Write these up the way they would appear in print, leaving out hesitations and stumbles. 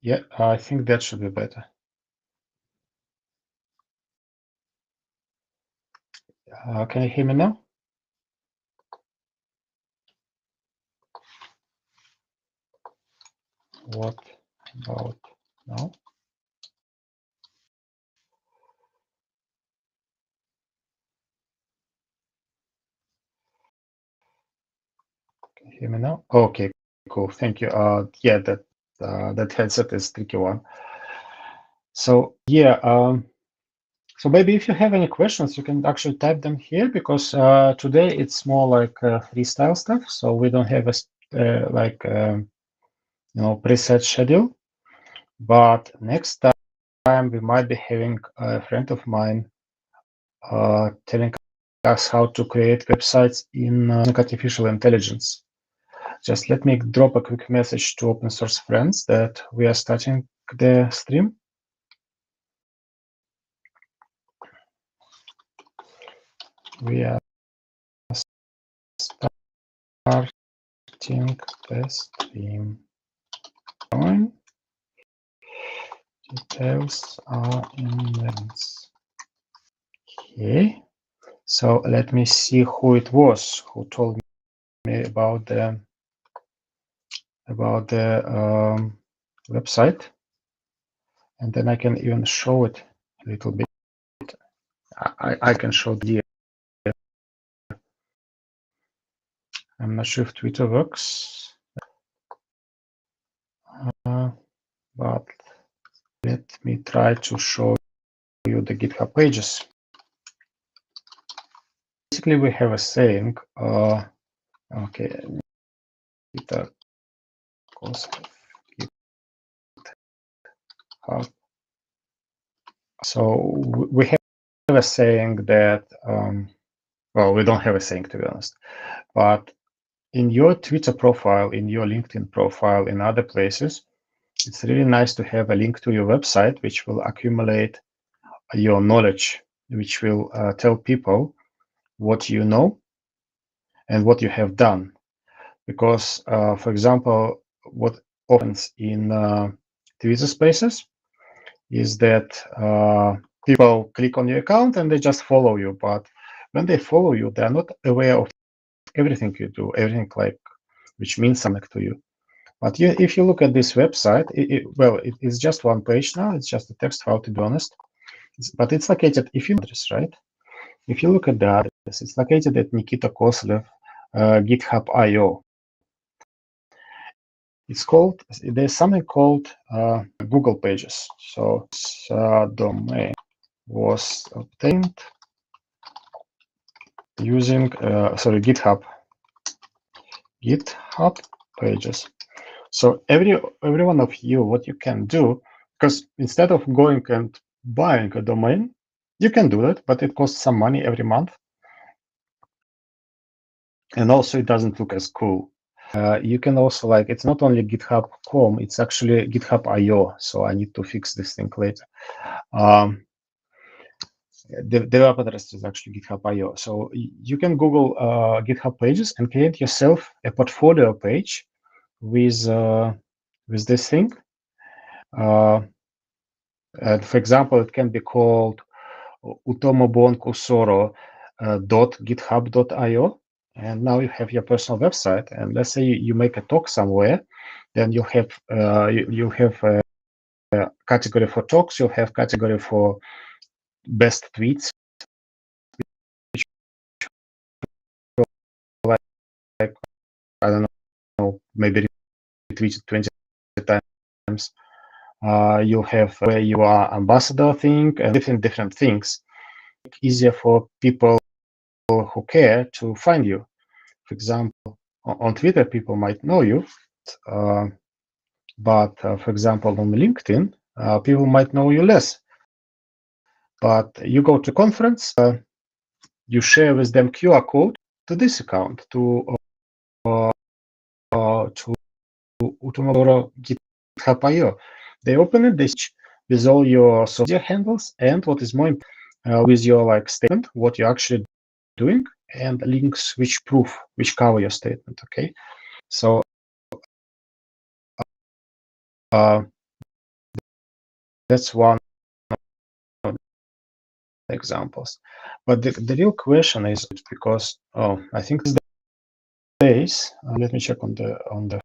Yeah, I think that should be better. Can you hear me now? What about now? Can you hear me now? Okay, cool. Thank you. Yeah, that headset is tricky one. So yeah, so maybe if you have any questions, you can actually type them here because today it's more like freestyle stuff. So we don't have a preset schedule. But next time we might be having a friend of mine telling us how to create websites in artificial intelligence. Just let me drop a quick message to open source friends that we are starting the stream. We are starting the stream. Join. Details are in links. Okay. So let me see who it was who told me about the website, and then I can even show it a little bit. I can show the idea. I'm not sure if Twitter works, but let me try to show you the GitHub pages. Basically, we have a saying. Okay, GitHub. So we have a saying that. Well, we don't have a saying, to be honest, but in your Twitter profile, in your LinkedIn profile, in other places, it's really nice to have a link to your website, which will accumulate your knowledge, which will tell people what you know and what you have done. Because, for example, what happens in Twitter Spaces is that people click on your account and they just follow you. But when they follow you, they are not aware of everything you do, everything like which means something to you. But if you look at this website, it's just one page now. It's just a text file, to be honest. But it's located, if you address, right? If you look at the address, it's located at Nikita Koslev GitHub.io. It's called, there's something called Google Pages. So domain was obtained using, GitHub Pages. So every one of you, what you can do, because instead of going and buying a domain, you can do it, but it costs some money every month. And also it doesn't look as cool. You can also it's not only GitHub.com, it's actually GitHub.io. So I need to fix this thing later. The developer address is actually GitHub.io. So you can Google GitHub Pages and create yourself a portfolio page with this thing. For example, it can be called utomobonkusoro.github.io. And now you have your personal website. And let's say you make a talk somewhere, then you have a category for talks. You'll have category for best tweets, like I don't know, maybe retweeted 20 times. You have where you are ambassador thing and different things. Easier for people who care to find you. For example, on Twitter, people might know you, but for example, on LinkedIn, people might know you less. But you go to conference, you share with them QR code to this account, to Utomogoro GitHub.io. They open it, they with all your social handles, and what is more important, with your statement, what you're actually doing, and links which cover your statement. Okay, so That's one of the examples. But the real question is because I think these days. Let me check on the.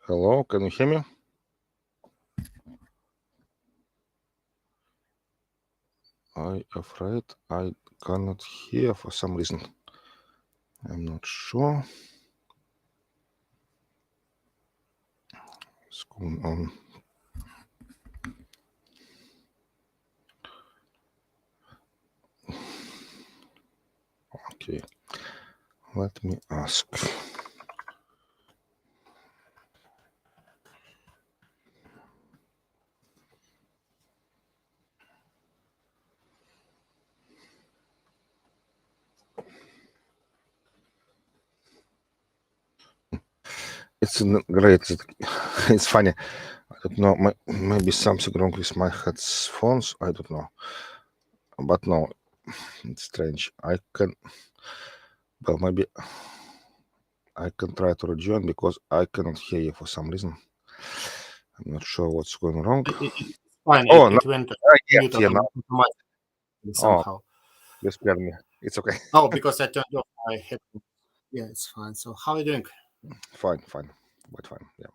Hello, can you hear me? I'm afraid I cannot hear for some reason. I'm not sure what's going on. Okay, Let me ask. It's great. It's funny. I don't know. Maybe something wrong with my headphones. I don't know. But no, it's strange. I can. Well, maybe I can try to rejoin because I cannot hear you for some reason. I'm not sure what's going wrong. It's fine. Oh, It went yeah, mute yeah, now. automatically somehow. You scared me. It's okay. Oh, because I turned off my headphones. Yeah, it's fine. So how are you doing? Fine. Quite fine. Yeah.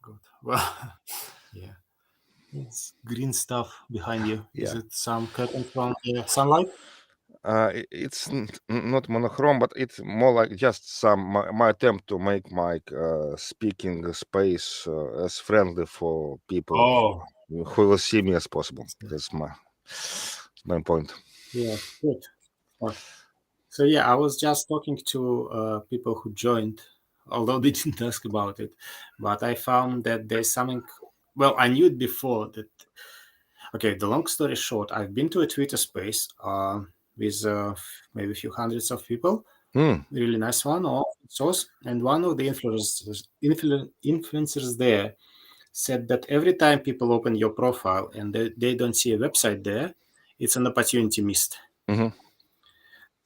Good. Well, yeah. It's green stuff behind you. Is Yeah. it some curtain from the sunlight? It's not monochrome, but it's more like just my attempt to make my speaking space as friendly for people who will see me as possible. That's my point. Yeah, good. So yeah, I was just talking to people who joined, although they didn't ask about it, but I found that there's something. Well, I knew it before that. Okay, the long story short, I've been to a Twitter space with maybe a few hundreds of people. Really nice one, or source, and one of the influencers there said that every time people open your profile and they don't see a website there, it's an opportunity missed. Mm-hmm.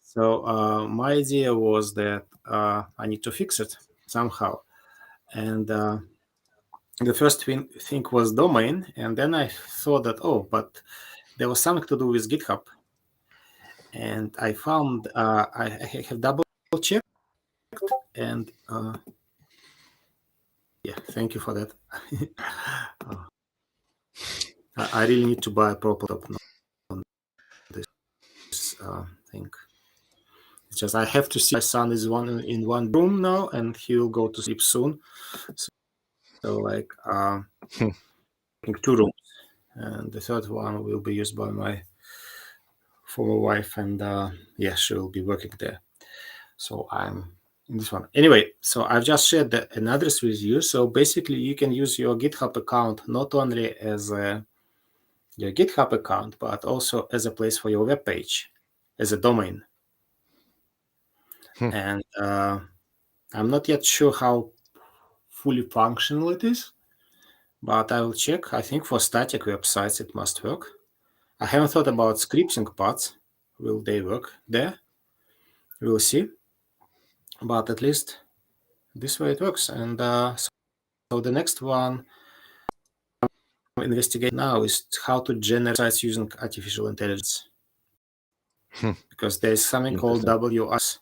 So my idea was that I need to fix it somehow. And the first thing was domain. And then I thought that, but there was something to do with GitHub. And I found I have double checked. And yeah, thank you for that. I really need to buy a proper laptop on this thing. It's just I have to see my son is in one room now, and he will go to sleep soon. So like, two rooms, and the third one will be used by my former wife, and yeah, she will be working there. So I'm in this one anyway. So I've just shared an address with you. So basically, you can use your GitHub account not only as your GitHub account, but also as a place for your web page, as a domain. And I'm not yet sure how fully functional it is, but I will check. I think for static websites it must work. I haven't thought about scripting parts. Will they work there? We'll see. But at least this way it works. And so the next one I'm investigating now is how to generate sites using artificial intelligence. Because there's something called WRS.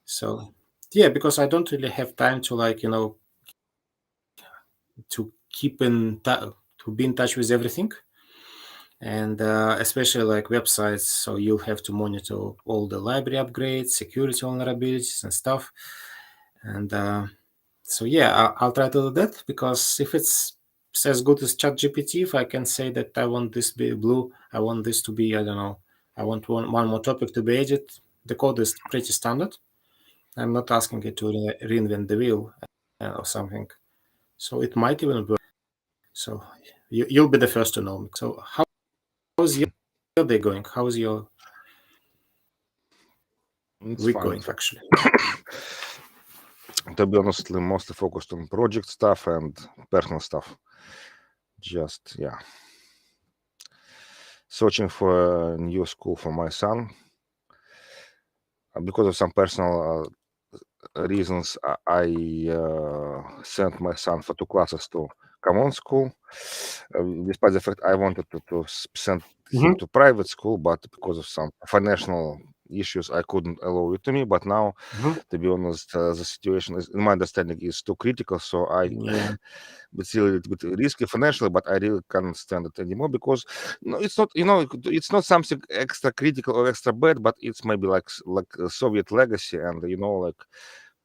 So yeah, because I don't really have time to to keep to be in touch with everything. And especially like websites, so you'll have to monitor all the library upgrades, security vulnerabilities and stuff. And so yeah, I'll try to do that, because if it's as good as ChatGPT, if I can say that I want this to be blue, I want this to be, I don't know, I want one more topic to be added, the code is pretty standard. I'm not asking it to reinvent the wheel or something. So it might even work. So you'll be the first to know. So how's your day going? How's your week going, actually? To be honest, mostly focused on project stuff and personal stuff. Just, yeah. Searching for a new school for my son. Because of some personal reasons, I sent my son for 2 classes to common school, despite the fact I wanted to send him to private school, but because of some financial issues, I couldn't allow it to me. But now, to be honest, the situation is, in my understanding, is too critical. So it's still a little bit risky financially, but I really can't stand it anymore, because it's not, it's not something extra critical or extra bad, but it's maybe like a Soviet legacy, and like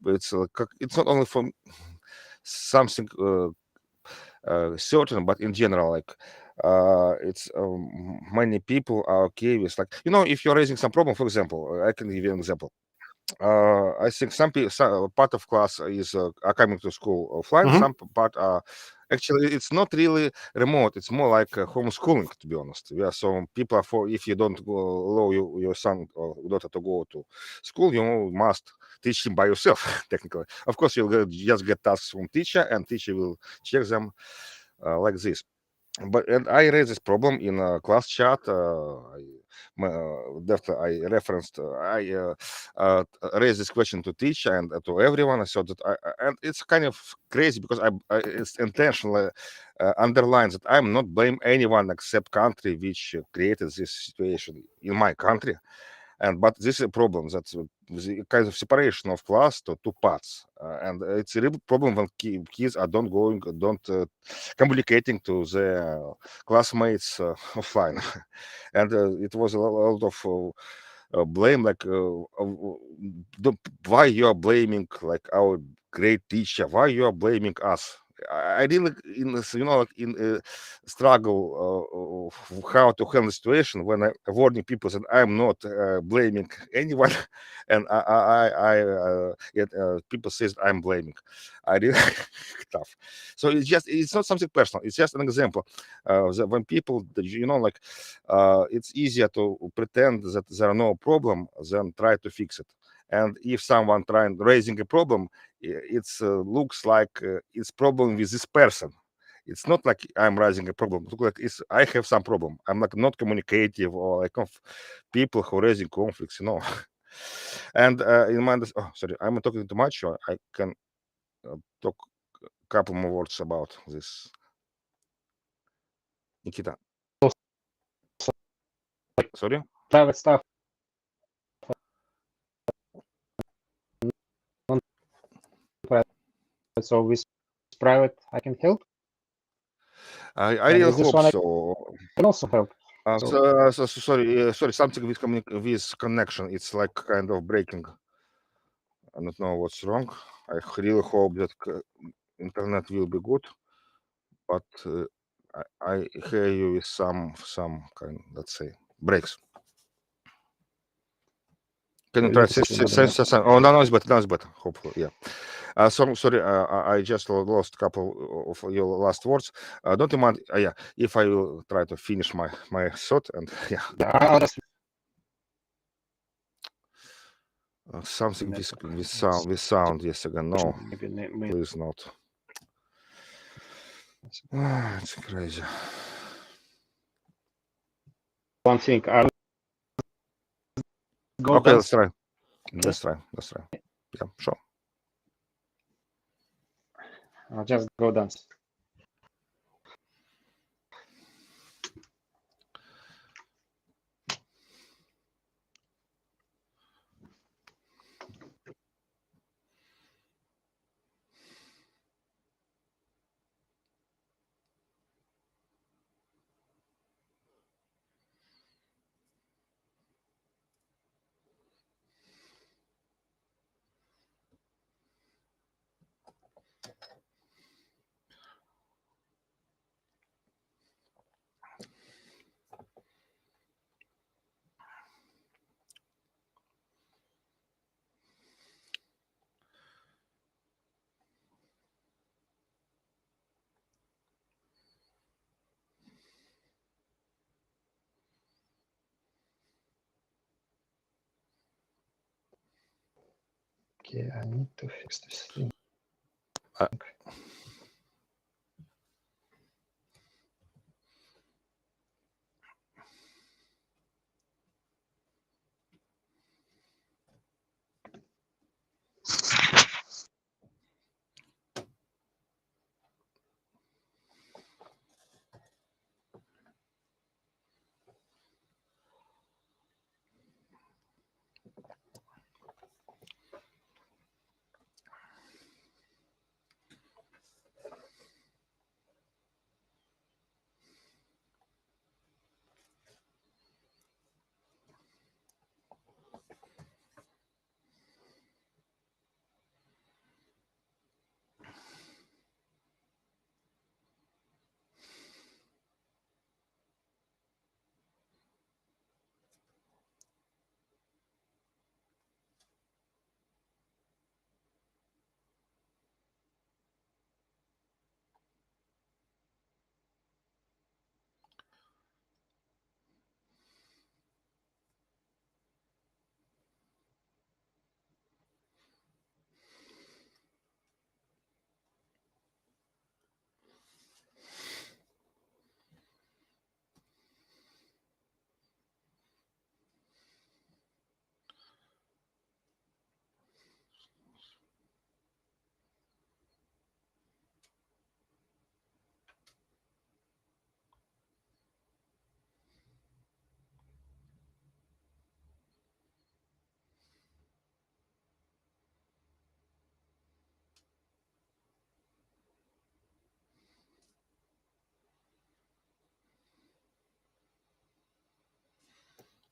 it's not only for something certain, but in general, like it's many people are okay with, like, if you're raising some problem, for example, I can give you an example. I think some people, part of class are coming to school offline. Some part are actually, it's not really remote. It's more like homeschooling, to be honest. Yeah, so people are if you don't allow your son or daughter to go to school, you must teach him by yourself. Technically, of course, you'll just get tasks from teacher, and teacher will check them like this. And I raised this problem in a class chat. I referenced. I raised this question to teacher and to everyone. I thought that and it's kind of crazy because it's intentionally underlines that I'm not blame anyone except country which created this situation in my country. But this is a problem, that's the kind of separation of class to two parts, and it's a real problem when kids are don't communicating to their classmates offline. And it was a lot of blame, like why you are blaming like our great teacher, why you are blaming us. I really in this, like in struggle how to handle the situation when I warning people that I'm not blaming anyone, and yet people says I'm blaming. I really tough. So it's not something personal. It's just an example. That when people, like, it's easier to pretend that there are no problem than try to fix it. And if someone raising a problem, it looks like it's problem with this person. It's not like I'm raising a problem. It looks like I have some problem. I'm like not communicative, or like of people who are raising conflicts, And in my sorry, I'm talking too much. Or I can talk a couple more words about this. Nikita, sorry. Private stuff. So with private, I can help. I And really with this hope one, I so. can also help. Sorry, something with connection. It's like kind of breaking. I don't know what's wrong. I really hope that internet will be good, but I hear you with some kind, let's say, breaks. Can you try to say? Oh, no, it's better. Now it's better. Hopefully, yeah. Sorry, I just lost a couple of your last words. Don't you mind? Yeah, if I will try to finish my thought, and yeah. I'll just Something with sound. Yes, again. No, maybe please not. It's crazy. one thing. I'll go Okay, dance. Let's try. Yeah, sure. I'll just go dance. Okay, I need to fix this thing.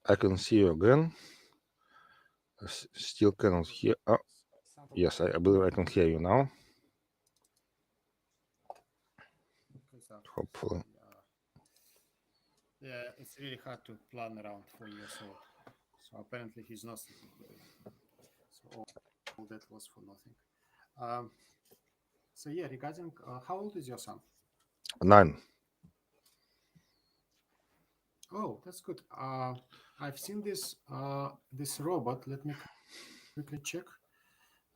I can see you again. Still cannot hear. Oh, yes, I believe I can hear you now. Hopefully. Yeah, it's really hard to plan around 4 years old. So apparently he's not sleeping today. So all that was for nothing. So yeah, regarding how old is your son? 9. Oh, that's good. I've seen this this robot. Let me quickly check.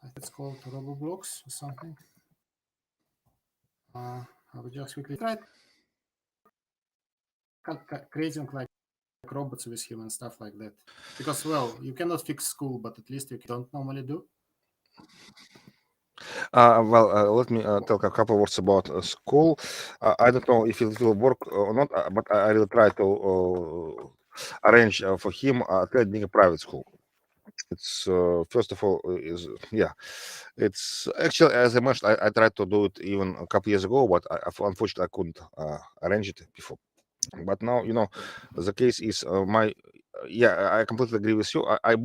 I think it's called RoboBlocks or something. I will just quickly try creating like robots with him and stuff like that. Because well, you cannot fix school, but at least you don't normally do. Let me tell a couple words about school. I don't know if it will work or not, but I will try to arrange for him attending a private school. It's first of all it's actually, as I mentioned, I tried to do it even a couple years ago, but unfortunately I couldn't arrange it before. But now the case is I completely agree with you. I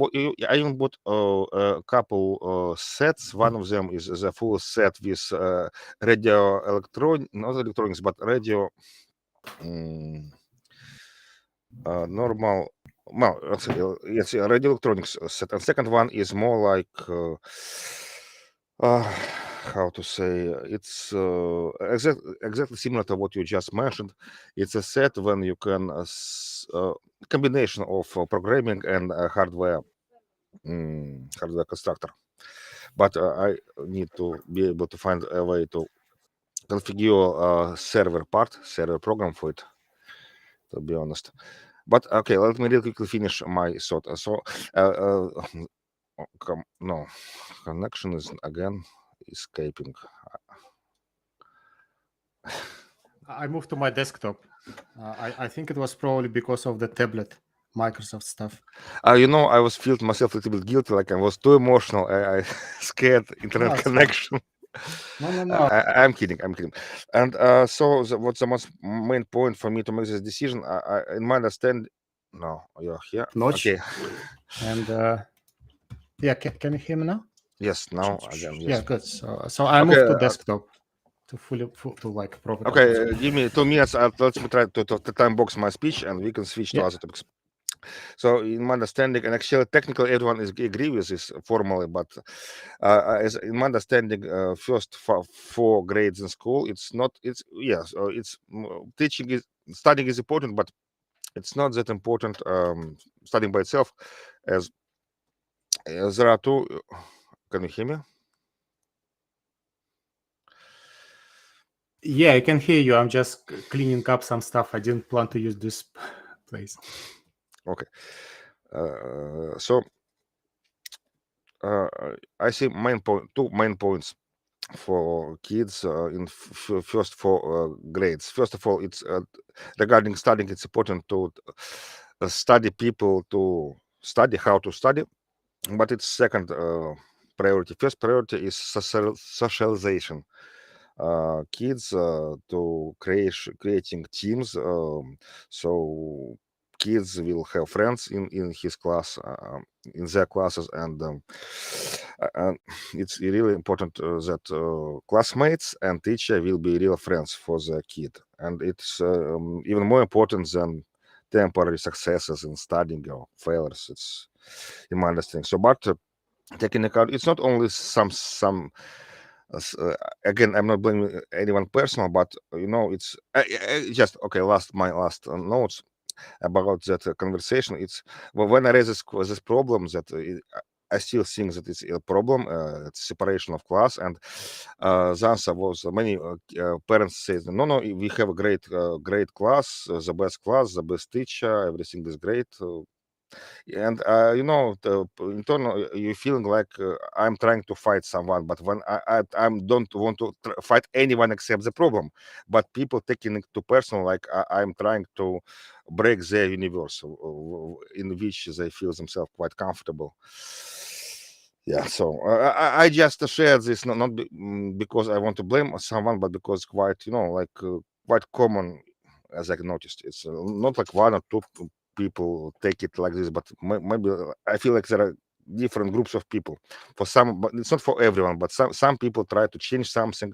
even bought a couple sets. One of them is the full set with not electronics, but radio normal. Well, it's a radio electronics set, and second one is more like how to say, it's exactly similar to what you just mentioned. It's a set when you can combination of programming and hardware constructor. But I need to be able to find a way to configure server program for it, to be honest. But okay, let me really quickly finish my thought. No, connection is again escaping. I moved to my desktop. I think it was probably because of the tablet Microsoft stuff. I was felt myself a little bit guilty, like I was too emotional. I scared internet it's connection. No. I'm kidding. And so what's the most main point for me to make this decision? In my understand, no, you're here. Notch. Okay. And yeah, can you hear me now? Yes, now again. Yes. Yeah, good. So I moved to desktop to like proper. Okay, give me 2 minutes. Let me try to time box my speech, and we can switch to other topics. So, in my understanding, and actually, technically, everyone agree with this formally, but as in my understanding, first 4 grades in school, studying is important, but it's not that important. Studying by itself, as there are 2. Can you hear me? Yeah, I can hear you. I'm just cleaning up some stuff. I didn't plan to use this place. Okay. So I see 2 main points for kids in first 4 grades. First of all, it's regarding studying. It's important to study people to study how to study, but it's second priority. First priority is socialization. Kids to creating teams, so kids will have friends in his class, in their classes, and it's really important that classmates and teacher will be real friends for the kid, and it's even more important than temporary successes in studying or failures. It's in my understanding. So, but taking account, it's not only some again, I'm not blaming anyone personal, but it's just okay. My last notes about that conversation. It's when I raise this problem that I still think that it's a problem. It's separation of class, and the answer was many parents say, no, we have a great class, the best class, the best teacher, everything is great. And internal you feeling like I'm trying to fight someone, but when I don't want to fight anyone except the problem, but people taking it too personal, like I'm trying to break their universe in which they feel themselves quite comfortable. Yeah, so I just shared this not because I want to blame someone, but because quite quite common, as I noticed. It's not like 1 or 2 people take it like this, but maybe I feel like there are different groups of people. For some, but it's not for everyone. But some people try to change something,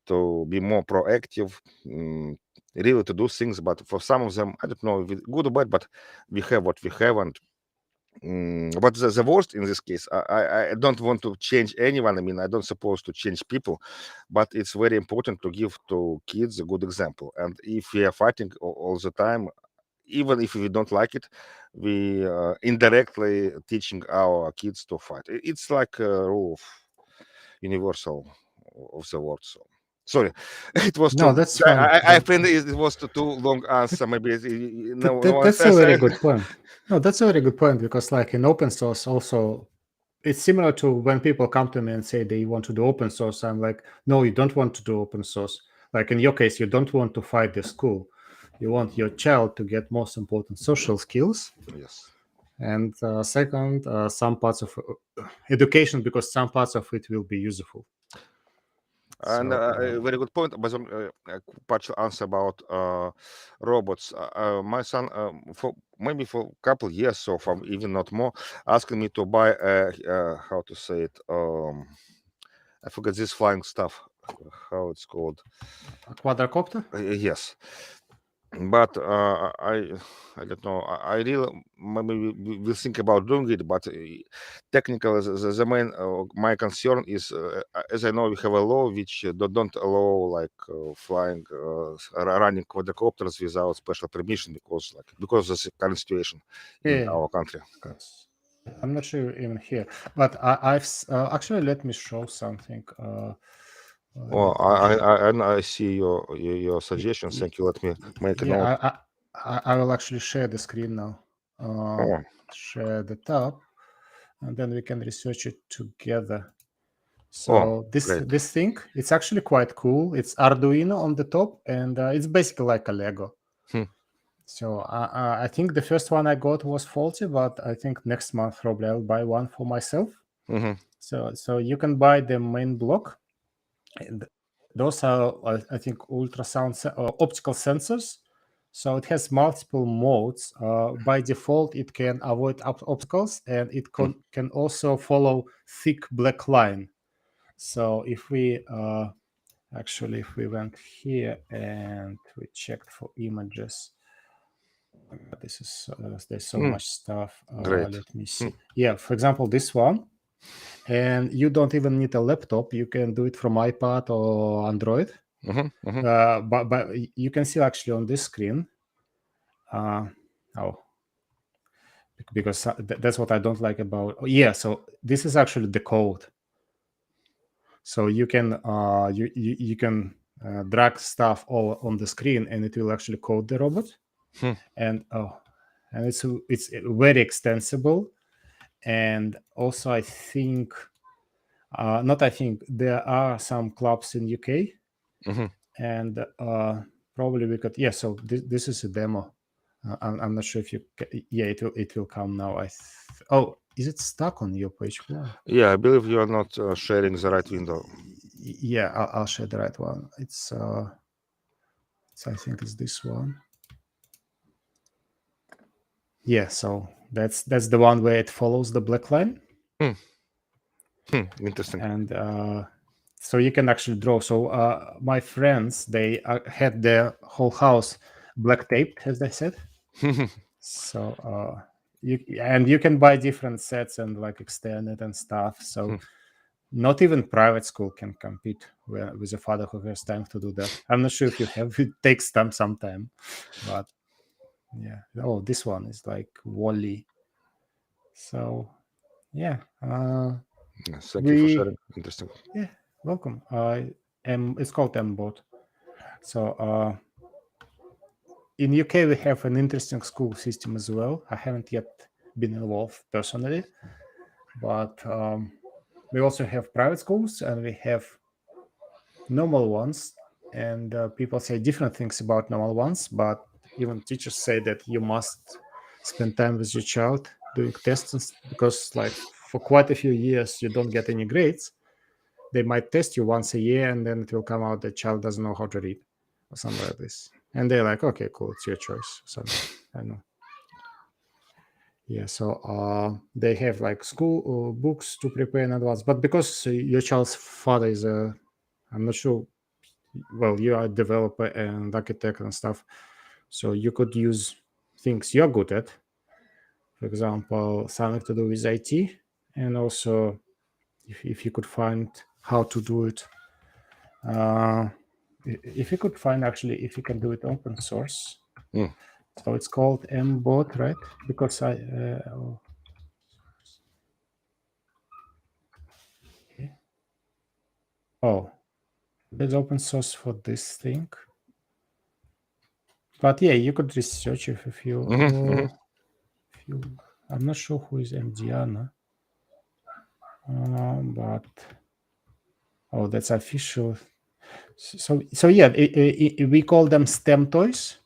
to be more proactive, really to do things. But for some of them, I don't know if it's good or bad, but we have what we have. And but the worst in this case, I don't want to change anyone. I mean, I don't suppose to change people, but it's very important to give to kids a good example. And if we are fighting all the time, even if we don't like it, we indirectly teaching our kids to fight. It's like a rule of universal of the world. So sorry, it was No, too. that's fine. I think it was too long answer. Maybe That's a very good point. No, that's a very good point, because like in open source also, it's similar to when people come to me and say they want to do open source. I'm like, no, you don't want to do open source. Like in your case, you don't want to fight the school. You want your child to get most important social skills. Yes. And second, some parts of education, because some parts of it will be useful. And a very good point. But a partial answer about robots. My son, for maybe for a couple of years so far, even not more, asking me to buy how to say it. I forget this flying stuff. How it's called? A quadrocopter? Yes. But I don't know. I really maybe will think about doing it. But technically, the main my concern is, as I know, we have a law which don't allow like flying, running quadrocopters without special permission, because of the current situation in our country. I'm not sure even here, but I've actually, let me show something. Well, I see your suggestions. Thank you. Let me make a note. I will actually share the screen now. Share the tab, and then we can research it together. So this thing, it's actually quite cool. It's Arduino on the top, and it's basically like a Lego. So I think the first one I got was faulty, but I think next month probably I'll buy one for myself. So you can buy the main block, and those are, I think, ultrasound optical sensors. So it has multiple modes. By default, it can avoid obstacles, and it can also follow thick black line. So if we if we went here and we checked for images, this is there's so much stuff. Let me see. Yeah, for example, this one. And you don't even need a laptop. You can do it from iPad or Android. But you can see actually on this screen. Because that's what I don't like about. So this is actually the code. So you can you can drag stuff all on the screen, and it will actually code the robot. And it's very extensible. And also, I think, there are some clubs in UK, and probably we could. Yeah, so this is a demo. I'm not sure if you. It will come now. Is it stuck on your page? Yeah, I believe you are not sharing the right window. Yeah, I'll share the right one. It's I think it's this one. Yeah, so that's the one where it follows the black line. Interesting. And so you can actually draw. So my friends, they had their whole house black taped, as they said. So you can buy different sets and like extend it and stuff. So not even private school can compete with a father who has time to do that. I'm not sure if you have. It takes them some time, but yeah. Oh, this one is like Wall-E. So yeah. Thank you for sharing. Interesting. Yeah, welcome. It's called mbot. So in UK we have an interesting school system as well. I haven't yet been involved personally, but we also have private schools and we have normal ones. And people say different things about normal ones, but even teachers say that you must spend time with your child doing tests, because like for quite a few years you don't get any grades. They might test you once a year, and then it will come out the child doesn't know how to read or something like this. And they're like, okay, cool, it's your choice. So I know. Yeah, so they have like school books to prepare in advance. But because your child's father is I'm not sure, well, you are a developer and architect and stuff, so you could use things you're good at. For example, something to do with IT, and also if you could find how to do it. If you could find actually, if you can do it open source. Mm. So it's called mbot, right? Because there's open source for this thing. But yeah, you could research if you. If you, I'm not sure who is Mdiana, but that's official. So yeah, we call them STEM toys.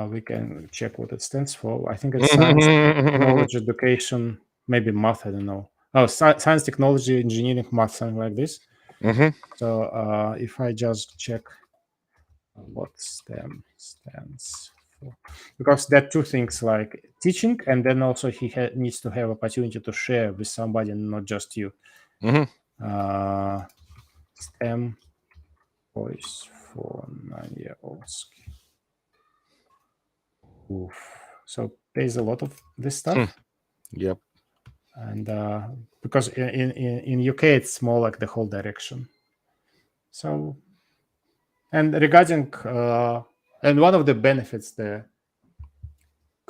We can check what it stands for. I think it's science, technology, education, maybe math. I don't know. Oh, science, technology, engineering, math, something like this. So if I just check what STEM stands for, because there are two things, like teaching, and then also he needs to have opportunity to share with somebody, not just you. STEM voice for 9-year-olds. So there's a lot of this stuff. Yep. And because in UK it's more like the whole direction. So, and regarding and one of the benefits the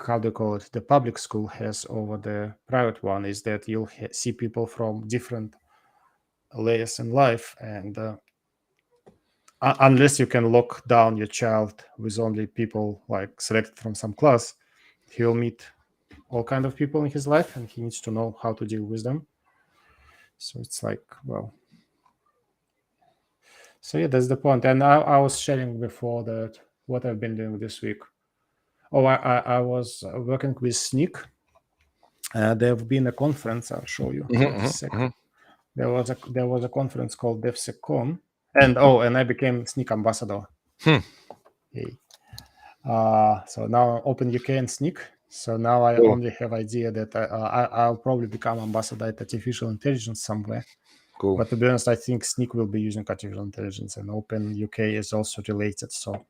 how do you call it, the public school has over the private one is that you'll see people from different layers in life, and unless you can lock down your child with only people like selected from some class, he'll meet all kind of people in his life, and he needs to know how to deal with them. So it's like, well, so yeah, that's the point. And I was sharing before that what I've been doing this week. I was working with SNCC. There have been a conference. I'll show you. There was a conference called DevSecCon, and I became SNCC ambassador. Hey. So now Open UK and SNCC. So now I only have idea that I'll probably become ambassador at artificial intelligence somewhere. Cool. But to be honest, I think SNCC will be using artificial intelligence, and Open UK is also related. So,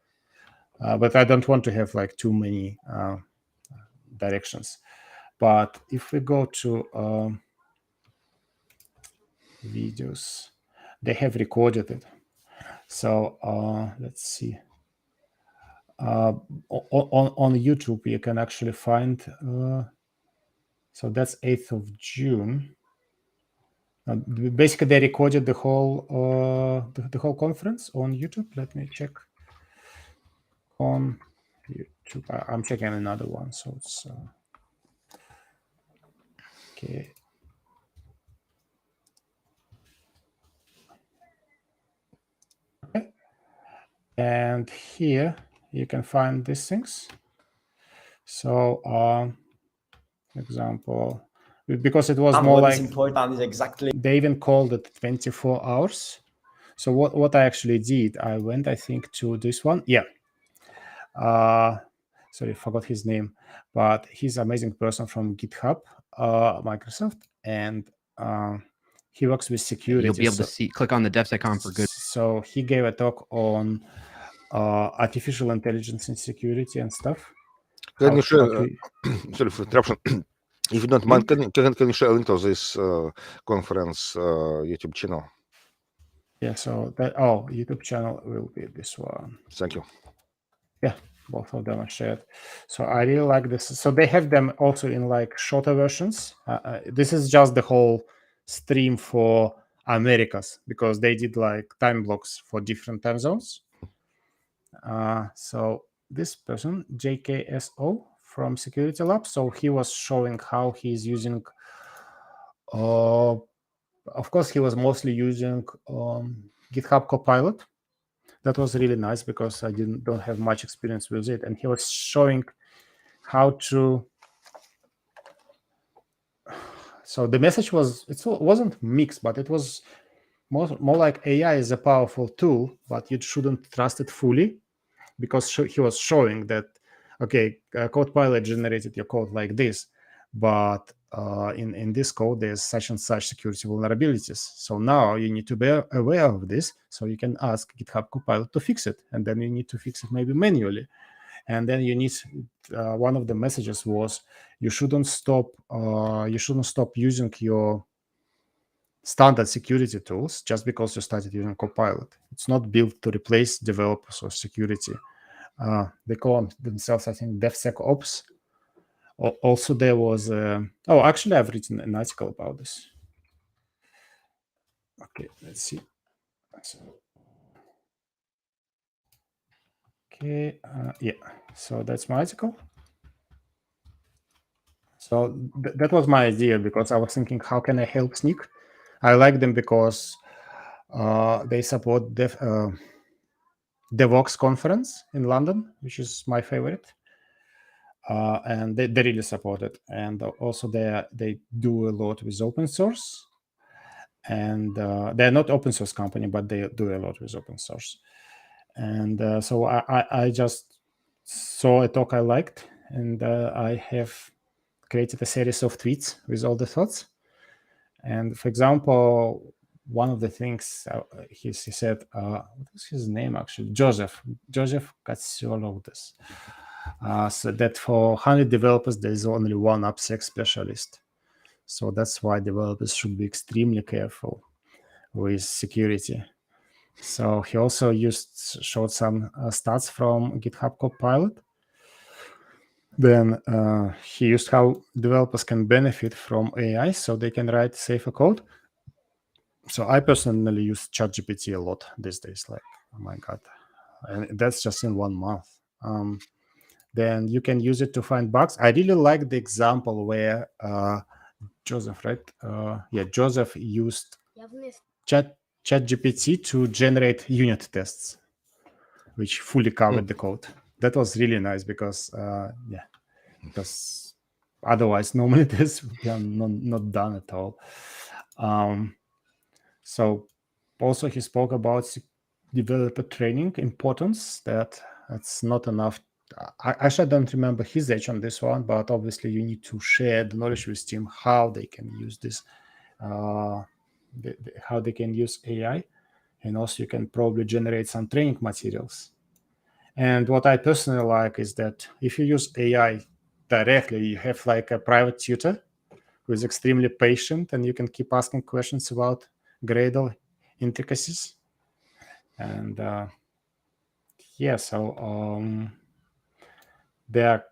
but I don't want to have like too many directions. But if we go to videos, they have recorded it. So let's see. On YouTube, you can actually find. So that's 8th of June. Basically, they recorded the whole the whole conference on YouTube. Let me check on YouTube. I'm checking another one, so it's okay. Okay, and here you can find these things. So, example, because it was more like important is exactly, they even called it 24 hours. So what I actually did, I went, I think, to this one. Yeah. Sorry, I forgot his name, but he's an amazing person from GitHub, Microsoft, and he works with security. You'll be able to see, click on the DevSecCon for good. So he gave a talk on artificial intelligence and security and stuff. Can you share, sorry for interruption. If you don't mind, can you share a link to this conference YouTube channel? Yeah, so that YouTube channel will be this one. Thank you. Yeah, both of them are shared. So I really like this. So they have them also in like shorter versions. This is just the whole stream for Americas, because they did like time blocks for different time zones. So this person, JKSO from Security Lab, so he was showing how he's using, of course, he was mostly using GitHub Copilot. That was really nice because I don't have much experience with it. And he was showing how to. So the message was, it wasn't mixed, but it was more like AI is a powerful tool, but you shouldn't trust it fully, because he was showing that, okay, CodePilot generated your code like this, but in this code there's such and such security vulnerabilities. So now you need to be aware of this, so you can ask GitHub Copilot to fix it, and then you need to fix it maybe manually. And then you need one of the messages was you shouldn't stop using your standard security tools just because you started using Copilot. It's not built to replace developers or security. They call themselves, I think, DevSecOps. Also, there was actually I've written an article about this. Okay, let's see. Okay, yeah, so that's my article. So that was my idea, because I was thinking, how can I help Snyk? I like them because they support DevOps conference in London, which is my favorite. And they really support it. And also they do a lot with open source. And they're not open source company, but they do a lot with open source. And so I just saw a talk I liked, and I have created a series of tweets with all the thoughts. And for example, one of the things he said, what is his name actually? Joseph Katsiolodis. So that for 100 developers, there is only one AppSec specialist. So that's why developers should be extremely careful with security. So he also showed some stats from GitHub Copilot. Then he used how developers can benefit from AI so they can write safer code. So I personally use ChatGPT a lot these days. Like, oh my God. And that's just in 1 month. Then you can use it to find bugs. I really like the example where Joseph, right? Joseph used ChatGPT to generate unit tests, which fully covered the code. That was really nice because, because otherwise normally this would be not done at all. So also he spoke about developer training importance, that's not enough. I actually don't remember his age on this one, but obviously you need to share the knowledge with team how they can use this, how they can use AI, and also you can probably generate some training materials. And what I personally like is that if you use AI directly, you have like a private tutor who is extremely patient, and you can keep asking questions about Gradle intricacies. And so there are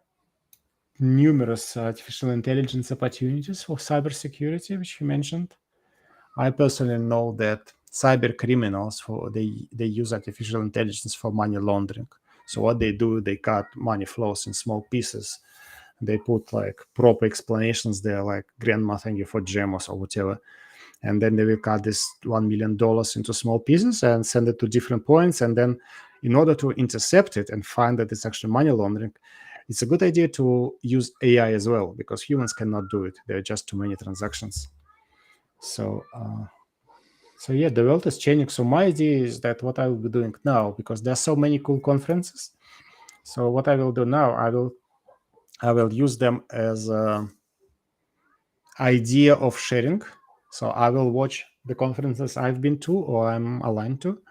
numerous artificial intelligence opportunities for cybersecurity, which you mentioned. I personally know that cyber criminals they use artificial intelligence for money laundering. So what they do, they cut money flows in small pieces. They put like proper explanations there, like grandma, thank you for gemos or whatever. And then they will cut this $1 million into small pieces and send it to different points. And then in order to intercept it and find that it's actually money laundering, it's a good idea to use AI as well, because humans cannot do it. There are just too many transactions. So yeah, the world is changing. So my idea is that what I will be doing now, because there are so many cool conferences. So what I will do now, I will use them as an idea of sharing. So I will watch the conferences I've been to or I'm aligned to,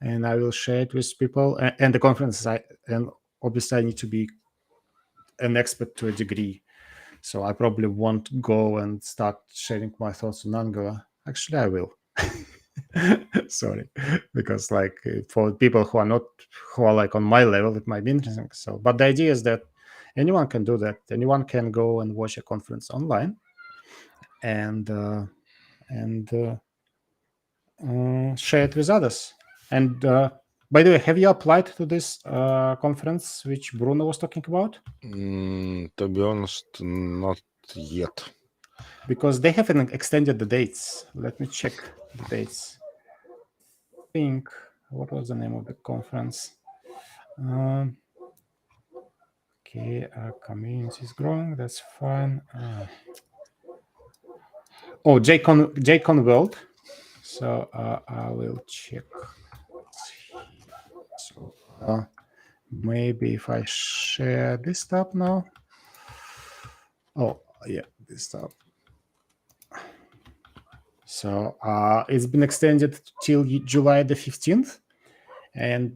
and I will share it with people. And the conferences, and obviously I need to be an expert to a degree. So I probably won't go and start sharing my thoughts on Angular. Actually, I will. Sorry, because like for people who are like on my level, it might be interesting. So, but the idea is that anyone can do that. Anyone can go and watch a conference online and share it with others. And by the way, have you applied to this conference which Bruno was talking about? To be honest, not yet. Because they haven't extended the dates. Let me check the dates. I think, what was the name of the conference? Okay, community is growing. That's fine. JCon World. So I will check. So maybe if I share this tab now. Oh yeah, this tab. So it's been extended till July the 15th, and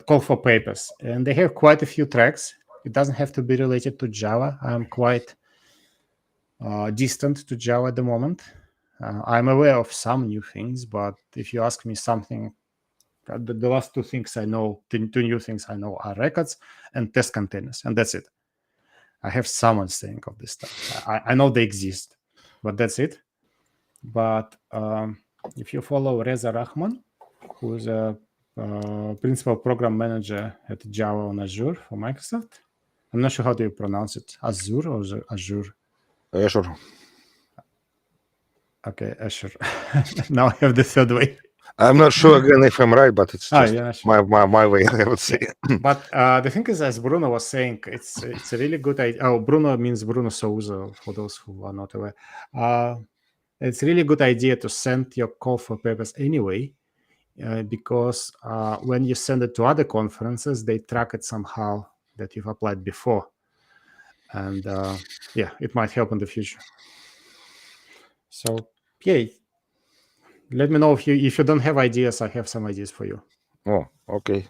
call for papers. And they have quite a few tracks. It doesn't have to be related to Java. I'm quite distant to Java at the moment. I'm aware of some new things, but if you ask me something, the last two things I know, the two new things I know are records and test containers, and that's it. I have some understanding of this stuff. I know they exist, but that's it. But if you follow Reza Rahman, who's a principal program manager at Java on Azure for Microsoft, I'm not sure how do you pronounce it, Azure or Azure? Azure. Okay, Azure. Now I have the third way. I'm not sure again if I'm right, but it's just yeah, sure. my way, I would say. But the thing is, as Bruno was saying, it's a really good idea. Oh, Bruno means Bruno Souza, for those who are not aware. It's a really good idea to send your call for papers anyway, because when you send it to other conferences, they track it somehow that you've applied before. And yeah, it might help in the future. So, yeah, let me know if you don't have ideas. I have some ideas for you. Oh, okay.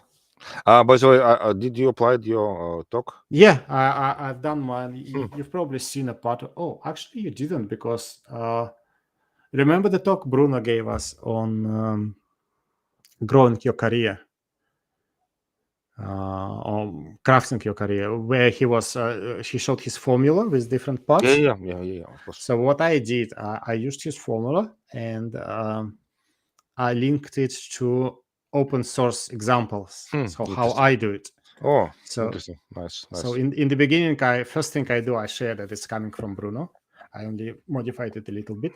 By the way, did you apply your talk? Yeah, I've done mine. You've probably seen a part of. Oh, actually, you didn't, because remember the talk Bruno gave us on growing your career, on crafting your career, where he was. He showed his formula with different parts. Yeah, of course. So what I did, I used his formula and I linked it to open source examples. So how I do it. Oh, so interesting. Nice. So in the beginning, first thing I do, I share that it's coming from Bruno. I only modified it a little bit,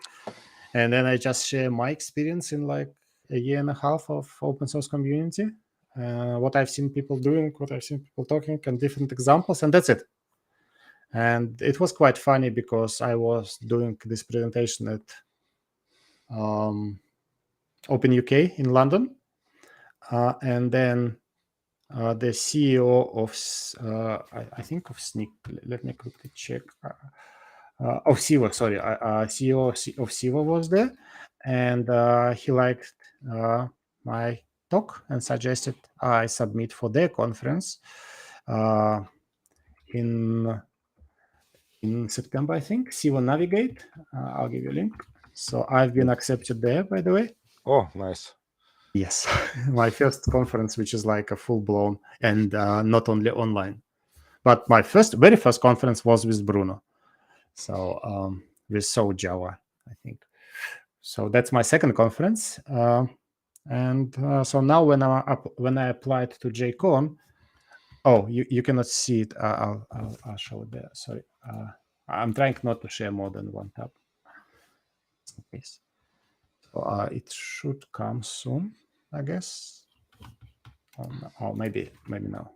and then I just share my experience in like a year and a half of open source community, what I've seen people doing, what I've seen people talking, and different examples, and that's it. And it was quite funny because I was doing this presentation at Open UK in London, and then the CEO of I think of Snyk. Let me quickly check. Of Siva, sorry. CEO of Siva was there, and he liked my talk and suggested I submit for their conference in September, I think. Siva Navigate. I'll give you a link. So I've been accepted there, by the way. Oh, nice. Yes, my first conference, which is like a full-blown and not only online. But my very first conference was with Bruno. So with So Java, I think. So that's my second conference. And so now when I applied to JCon, oh, you cannot see it. I'll show it there. Sorry. I'm trying not to share more than one tab. Yes. So it should come soon, I guess. Or maybe now.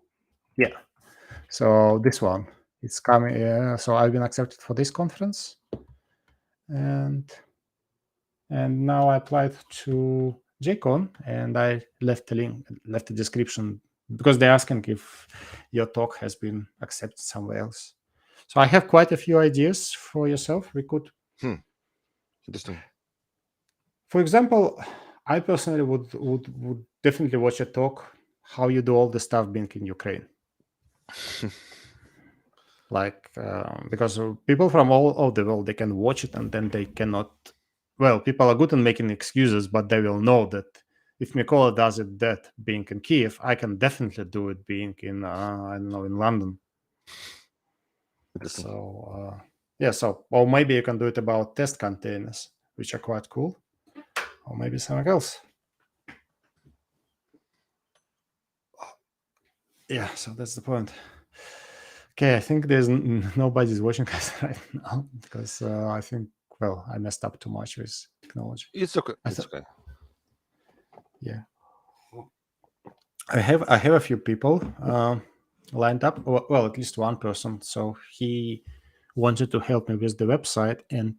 Yeah. So this one, it's coming. So I've been accepted for this conference, and now I applied to JCon, and I left the link, left the description, because they're asking if your talk has been accepted somewhere else. So I have quite a few ideas for yourself. We could. Interesting. For example, I personally would definitely watch a talk how you do all the stuff being in Ukraine. Like because people from all over the world, they can watch it and then they cannot. Well, people are good at making excuses, but they will know that if Mykola does it, that being in Kiev, I can definitely do it being in I don't know, in London. So yeah, so or maybe you can do it about test containers, which are quite cool, or maybe something else. Yeah, so that's the point. Okay, I think there's nobody's watching us right now because I think, well, I messed up too much with technology. It's okay. It's okay. Yeah, I have a few people lined up. Well, at least one person. So he wanted to help me with the website, and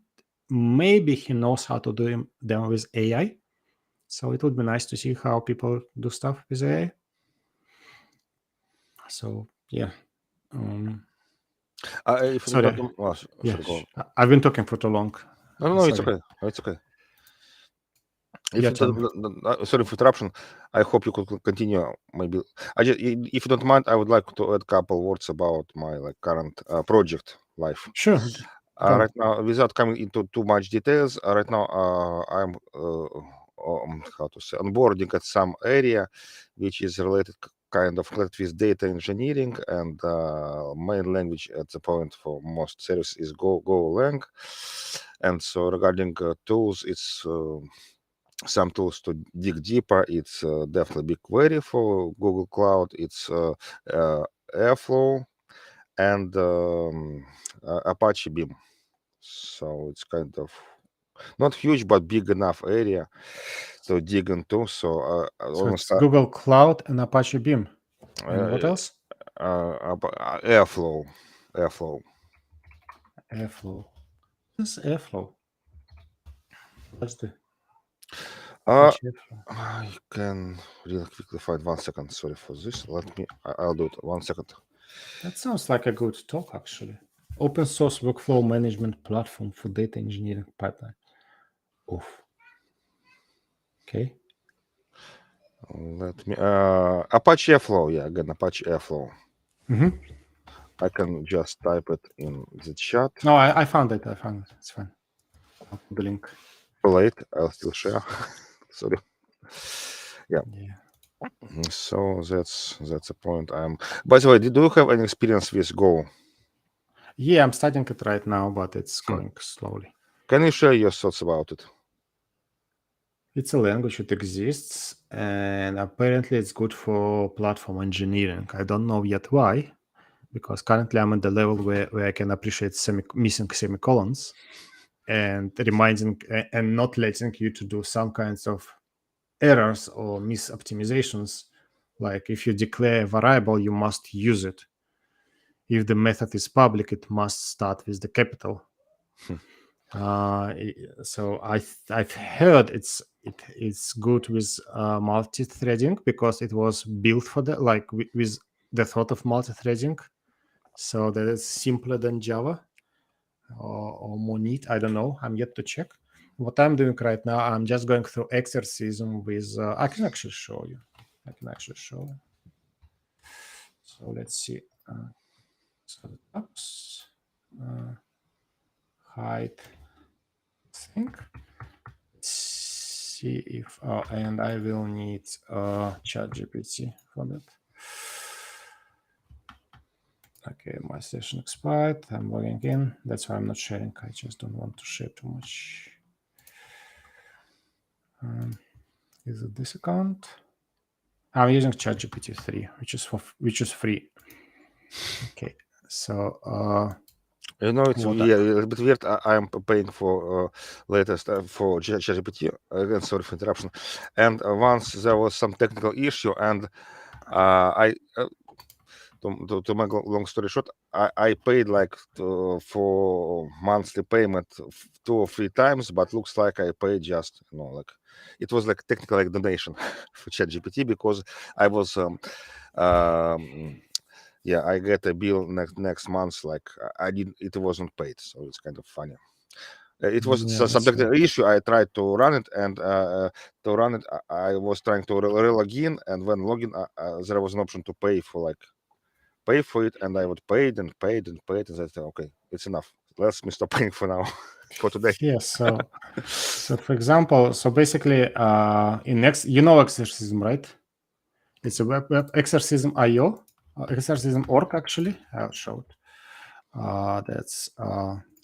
maybe he knows how to do them with AI. So it would be nice to see how people do stuff with AI. So yeah. If Sorry. you don't, oh, Yeah, sorry, go on. I've been talking for too long. No, it's Sorry. okay. It's okay. If Your you don't, sorry for interruption. I hope you could continue. Maybe if you don't mind, I would like to add a couple words about my current project life. Sure. Right now, without coming into too much details, right now I'm how to say onboarding at some area which is related kind of with data engineering, and main language at the point for most service is Golang. And so regarding tools, it's some tools to dig deeper. It's definitely BigQuery for Google Cloud. It's Airflow and Apache Beam. So it's kind of not huge, but big enough area to dig into. So it's Google Cloud and Apache Beam. And what else? Airflow. Airflow. What is Airflow? What's the I can really quickly find 1 second. Sorry for this. I'll do it 1 second. That sounds like a good talk, actually. Open source workflow management platform for data engineering pipeline. Oof. Okay. Let me Apache Airflow. Yeah, again, Apache Airflow. I can just type it in the chat. No, I found it. It's fine. I'll put the link. Late. I'll still share. Sorry. Yeah. So that's a point. By the way, do you have any experience with Go? Yeah, I'm studying it right now, but it's going slowly. Can you share your thoughts about it? It's a language that exists, and apparently it's good for platform engineering. I don't know yet why, because currently I'm at the level where I can appreciate missing semicolons and reminding and not letting you to do some kinds of errors or misoptimizations. Like if you declare a variable, you must use it. If the method is public, it must start with the capital. So I've heard it's good with multi-threading because it was built for the with the thought of multi-threading, so that it's simpler than Java or more neat. I don't know. I'm yet to check. What I'm doing right now, I'm just going through exercism with. I can actually show you. So let's see. So oops, hide. Think. Let's see if and I will need ChatGPT for that. Okay, my session expired. I'm logging in. That's why I'm not sharing. I just don't want to share too much. Is it this account? I'm using ChatGPT 3, which is free. Okay, so it's a little bit weird. I'm paying for latest for ChatGPT. Again, sorry for interruption. And once there was some technical issue, and I to make a long story short, I paid for monthly payment 2 or 3 times, but looks like I paid just it was technical donation for ChatGPT because I was I get a bill next month. It wasn't paid, so it's kind of funny. It was some technical issue. I tried to run it, and I was trying to re-log in, and when login, there was an option to pay for it, and I would paid, and I said, okay, it's enough. Let's me stop paying for now, for today. Yeah. So for example, basically, in Exercism, right? It's a web Exercism.io, Exercism.org actually. I'll show it. That's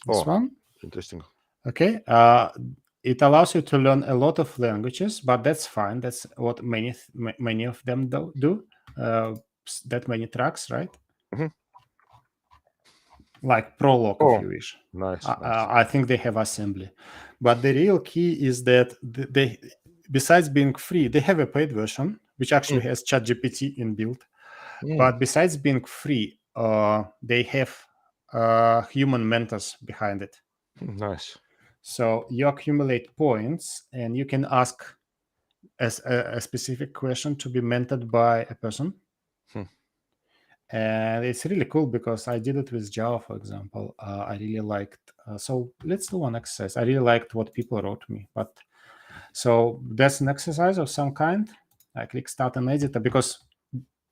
this one. Interesting. Okay. It allows you to learn a lot of languages, but that's fine. That's what many of them do. That many tracks, right? Like Prolog, if you wish. Nice. I think they have assembly, but the real key is that they, besides being free, they have a paid version which actually has ChatGPT inbuilt. But besides being free, they have human mentors behind it. Nice. So you accumulate points, and you can ask as a specific question to be mentored by a person. And it's really cool because I did it with Java, for example. I really liked. So let's do one exercise. I really liked what people wrote me. But so that's an exercise of some kind. I click Start an Editor because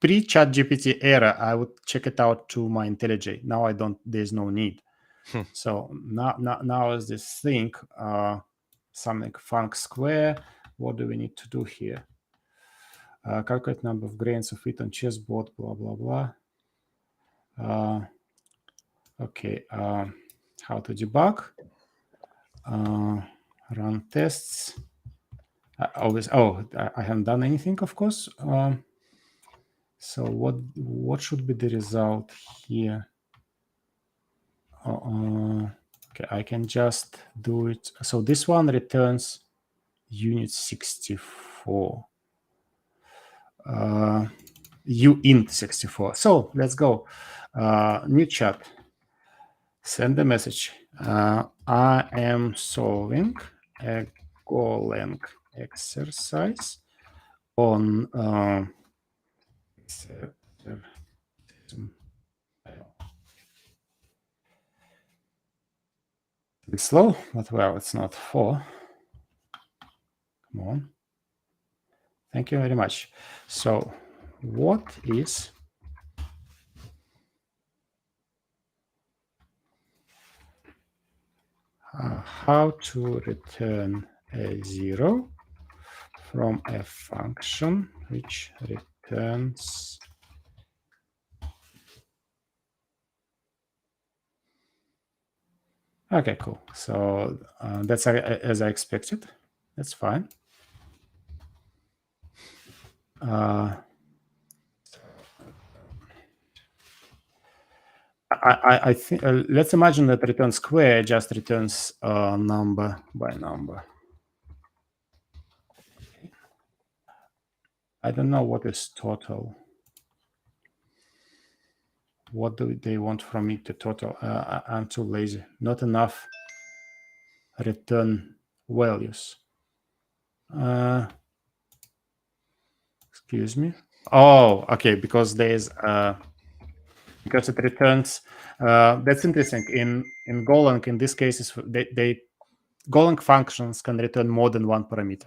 pre-ChatGPT era, I would check it out to my IntelliJ. Now I don't. There's no need. So now is this thing, something func square. What do we need to do here? Calculate number of grains of wheat on chessboard. Blah blah blah. Okay, how to debug, run tests. I haven't done anything, of course. So what should be the result here? Okay, I can just do it. So this one returns unit 64. uint 64. So let's go. New chat. Send a message. I am solving a Golang exercise on it's slow, but well, it's not 4. Come on. Thank you very much. So what is how to return a 0 from a function which returns okay, cool. So that's as I expected. That's fine. I think let's imagine that return square just returns number by number. I don't know what is total. What do they want from me to total? I'm too lazy. Not enough return values. Excuse me. Oh, okay, because there's because it returns. That's interesting. In Golang, in this case, they Golang functions can return more than one parameter.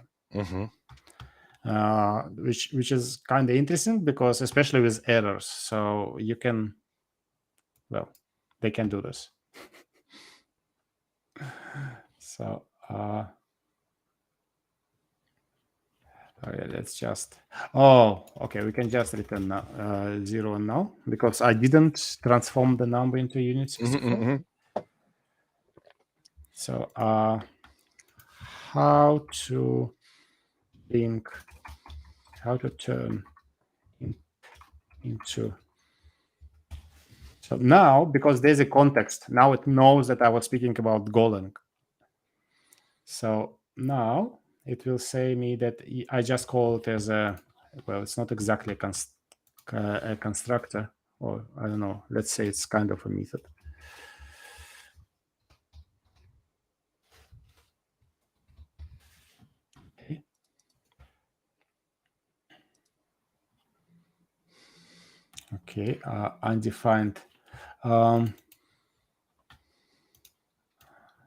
Which is kind of interesting because especially with errors, so you can, well, they can do this. So okay, let's just okay, we can just return 0 now because I didn't transform the number into unit 64. So how to turn into. So now, because there's a context, now it knows that I was speaking about Golang. So now it will say me that I just call it as a, well, it's not exactly a constructor, or I don't know, let's say it's kind of a method. Okay, undefined.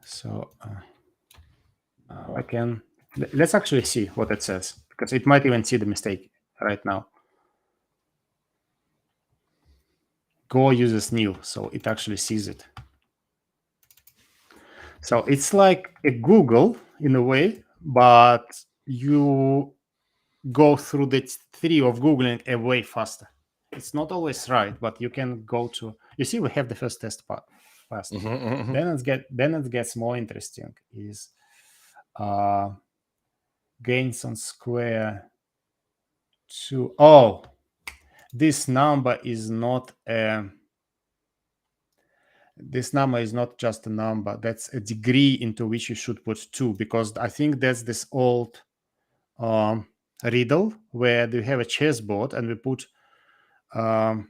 So I can, let's actually see what it says, because it might even see the mistake right now. Go uses nil, so it actually sees it. So it's like a Google in a way, but you go through the tree of Googling a way faster. It's not always right, but you can go to, you see, we have the first test part fast. Then it gets more interesting is gains on square to, oh, this number is not just a number, that's a degree into which you should put 2, because I think that's this old riddle where you have a chessboard and we put 1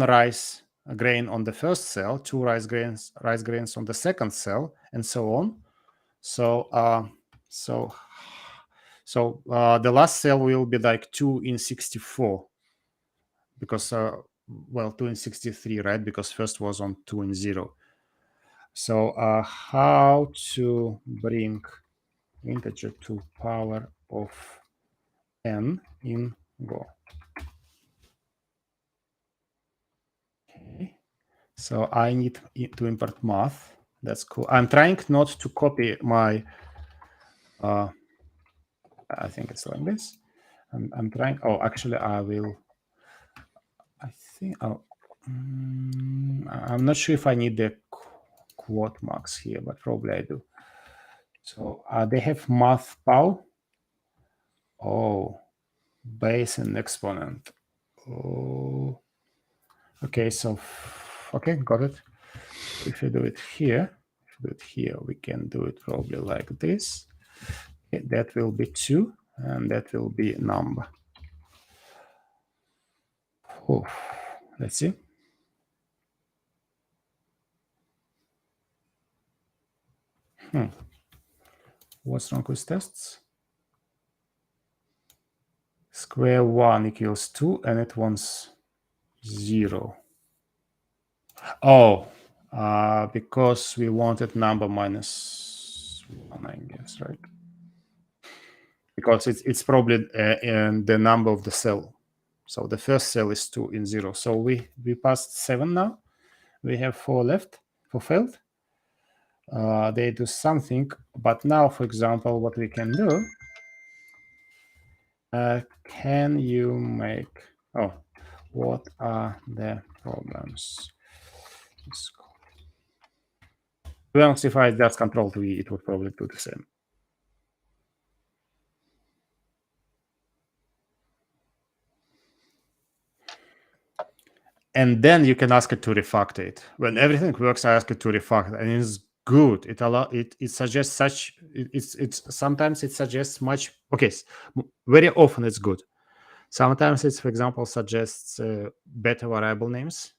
rice grain on the first cell, 2 rice grains on the second cell, and so on. So So the last cell will be like 2 in 64 because, 2 in 63, right? Because first was on 2 in 0. So how to bring integer to power of n in Go? Okay. So I need to import math. That's cool. I'm trying not to copy my, I think it's like this. I'm trying, actually I will, I think, I'm not sure if I need the quote marks here, but probably I do. So they have math pow. Oh, base and exponent. Oh, okay. So, okay, got it. If you do it here, we can do it probably like this. Okay, that will be 2, and that will be number. Oh, let's see. What's wrong with tests? Square 1 equals 2, and it wants 0. Oh, because we wanted number minus 1, I guess, right? Because it's probably in the number of the cell. So the first cell is 2 in 0. So we passed 7 now. We have 4 left, 4 failed. They do something, but now, for example, what we can do, can you make, what are the problems? Well, if I just control V, it would probably do the same. And then you can ask it to refactor it. When everything works, I ask it to refactor, and it's good. It suggests such. It's sometimes it suggests much. Okay, very often it's good. Sometimes it's, for example, suggests better variable names.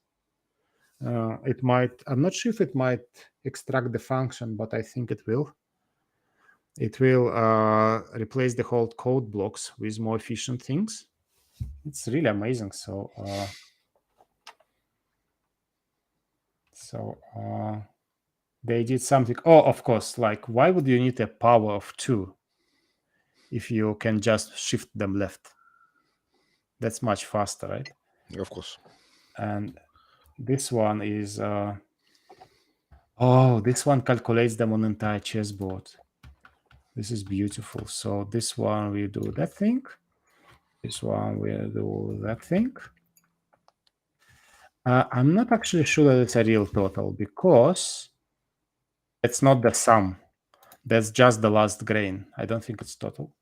It might. I'm not sure if it might extract the function, but I think it will. It will replace the whole code blocks with more efficient things. It's really amazing. So they did something. Oh, of course. Like, why would you need a power of 2 if you can just shift them left? That's much faster, right? Of course. And this one is this one calculates them on entire chessboard. This is beautiful. So this one we do that thing. This one we do that thing. I'm not actually sure that it's a real total because it's not the sum. That's just the last grain. I don't think it's total.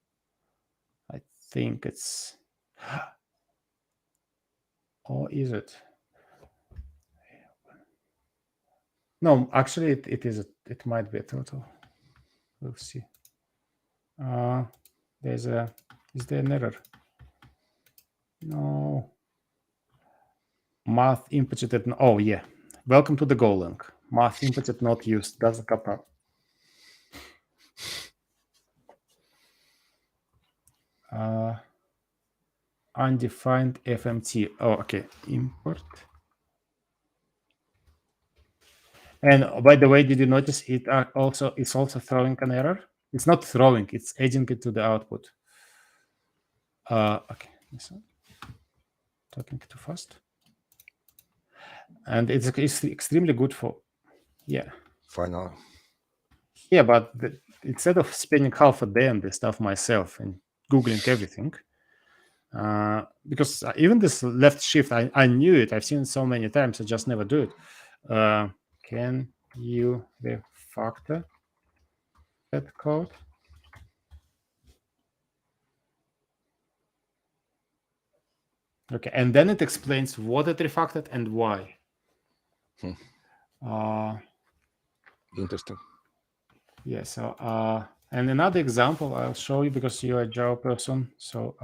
I think it's... Or is it? No, actually, it is. It might be a total. We'll see. Is there an error? No. Math inputted. Oh yeah. Welcome to the Golang. Math inputted not used. Doesn't come up. Undefined FMT. Oh, okay. Import. And by the way, did you notice it's also throwing an error? It's not throwing, it's adding it to the output. Okay. Talking too fast. And it's extremely good for, yeah. Final. Yeah, but instead of spending half a day on this stuff myself and Googling everything, because even this left shift, I knew it. I've seen it so many times. I just never do it. Can you refactor that code? Okay, and then it explains what it refactored and why. Interesting. Yeah, so and another example I'll show you because you're a Java person. So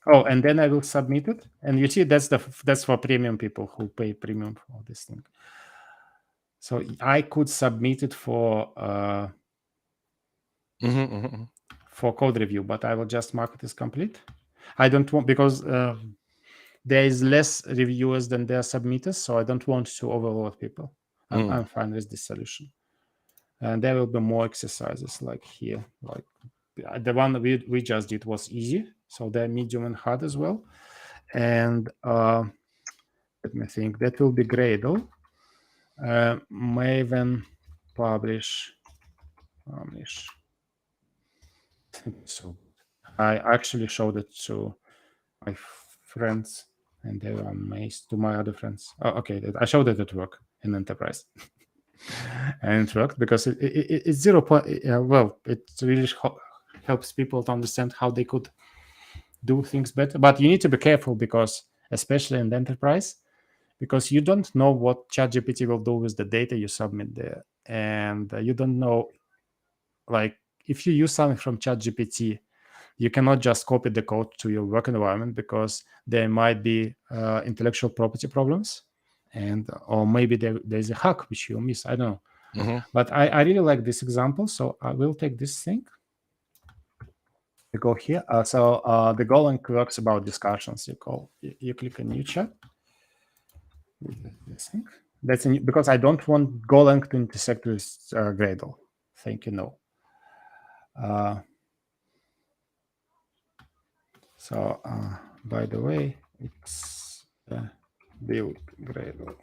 and then I will submit it, and you see that's for premium people who pay premium for this thing. So I could submit it for for code review, but I will just mark it as complete. I don't want, because there is less reviewers than there are submitters, so I don't want to overload people. I'm fine with this solution. And there will be more exercises like here. Like the one we just did was easy, so they're medium and hard as well. And let me think, that will be Gradle. Maven, publish. So I actually showed it to my friends, and they were amazed. To my other friends. Oh, okay, I showed it at work in enterprise. And it worked because it's 0 point. Well, it really helps people to understand how they could do things better. But you need to be careful because, especially in the enterprise, because you don't know what ChatGPT will do with the data you submit there, and you don't know, like, if you use something from ChatGPT, you cannot just copy the code to your work environment because there might be intellectual property problems, and or maybe there's a hack which you miss. I don't know. But I really like this example, so I will take this thing. We go here. So the Golang works about discussions. You click a new chat. This thing. That's because I don't want Golang to intersect with Gradle. Thank you. No. So by the way, it's build Gradle.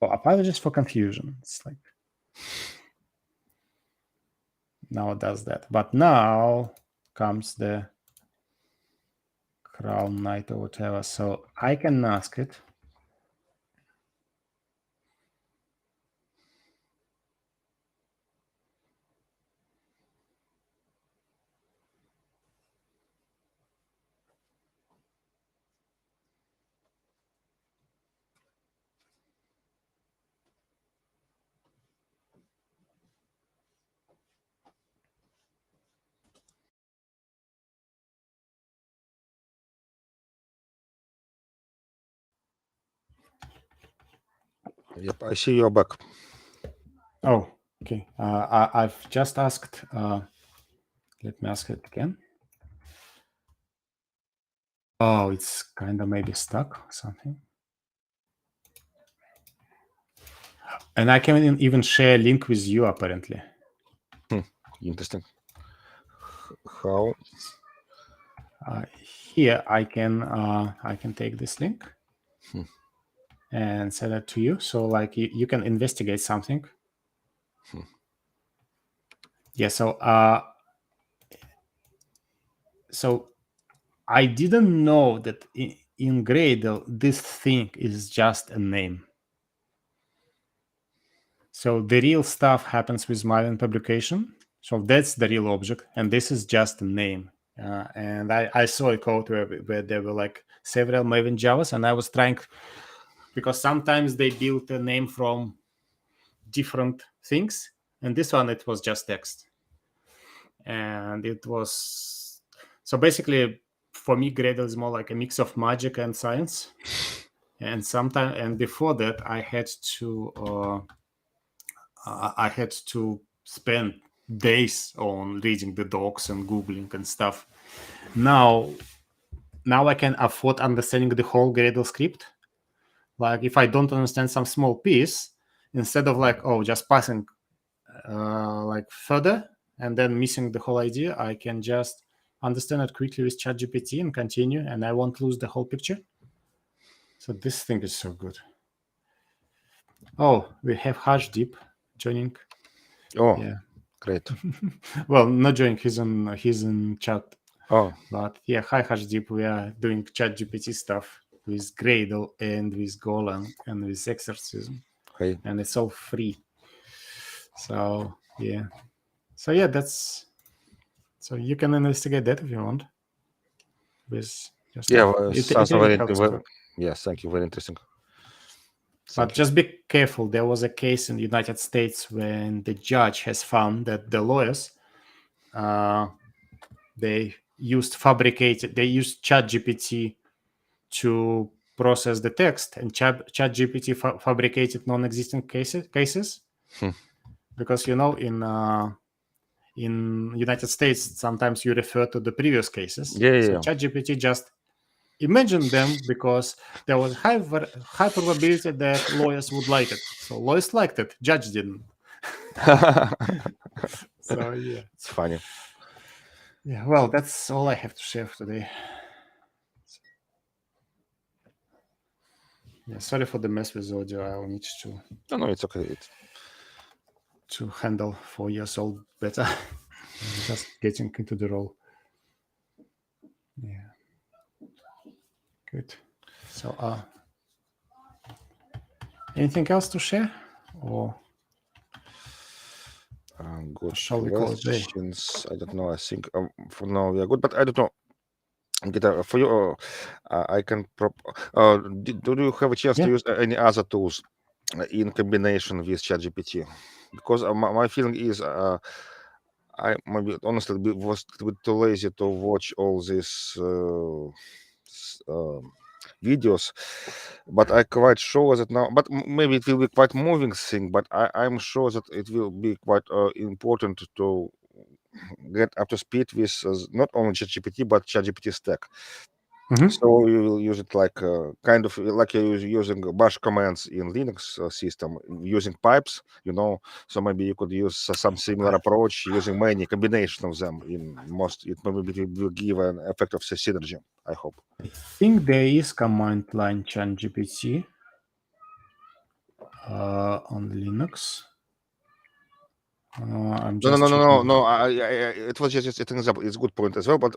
Oh, apologies for confusion. It's like now it does that, but now comes the Crown Knight or whatever. So I can ask it. Yep, I see you're back. Oh, okay. I've just asked. Let me ask it again. Oh, it's kind of maybe stuck or something. And I can even share a link with you, apparently. Interesting. How? Here I can take this link and send it to you. So like you can investigate something. Yeah. So I didn't know that in Gradle this thing is just a name. So the real stuff happens with Maven publication. So that's the real object, and this is just a name. And I saw a code where there were like several Maven Javas, and I was trying, because sometimes they build a name from different things, and this one, it was just text. And it was, so basically for me, Gradle is more like a mix of magic and science. And before that, I had to spend days on reading the docs and Googling and stuff. Now I can afford understanding the whole Gradle script. Like if I don't understand some small piece, instead of like, just passing like further and then missing the whole idea, I can just understand it quickly with ChatGPT and continue, and I won't lose the whole picture. So this thing is so good. Oh, we have Hashdeep joining. Oh, yeah, great. Well, not joining. He's in chat. Oh, but yeah, hi Hashdeep. We are doing ChatGPT stuff with Gradle and with Golang and with Exercism, hey. and it's all free. So yeah, that's. So you can investigate that if you want. With just sounds very helps. Yes, thank you. Very interesting. But just be careful. There was a case in the United States when the judge has found that the lawyers, they used ChatGPT to process the text, and ChatGPT fabricated non-existent cases. Because in in United States, sometimes you refer to the previous cases. Yeah, So yeah. ChatGPT just imagined them because there was high probability that lawyers would like it. So lawyers liked it, judge didn't. So yeah, It's funny. yeah. Well, that's all I have to share for today. Yeah, sorry for the mess with audio. I'll need to No, it's okay. to handle 4 years old better. Just getting into the role. Yeah. Good. So, anything else to share, or Good shall we call it day? questions. I don't know. I think for now we are good, but I don't know. Gita, for you, I can. Do you have a chance to use any other tools in combination with ChatGPT? Because my feeling is, I maybe honestly was a bit too lazy to watch all these videos, but I quite sure that now. But maybe it will be quite moving thing. But I'm sure that it will be quite important to get up to speed with not only ChatGPT but ChatGPT stack. So you will use it like kind of like you're using bash commands in Linux system, using pipes, so maybe you could use some similar approach using many combination of them. It maybe will give an effective synergy, I hope. I think there is command line ChatGPT on Linux. I'm just No. It was just an example. It's a good point as well, but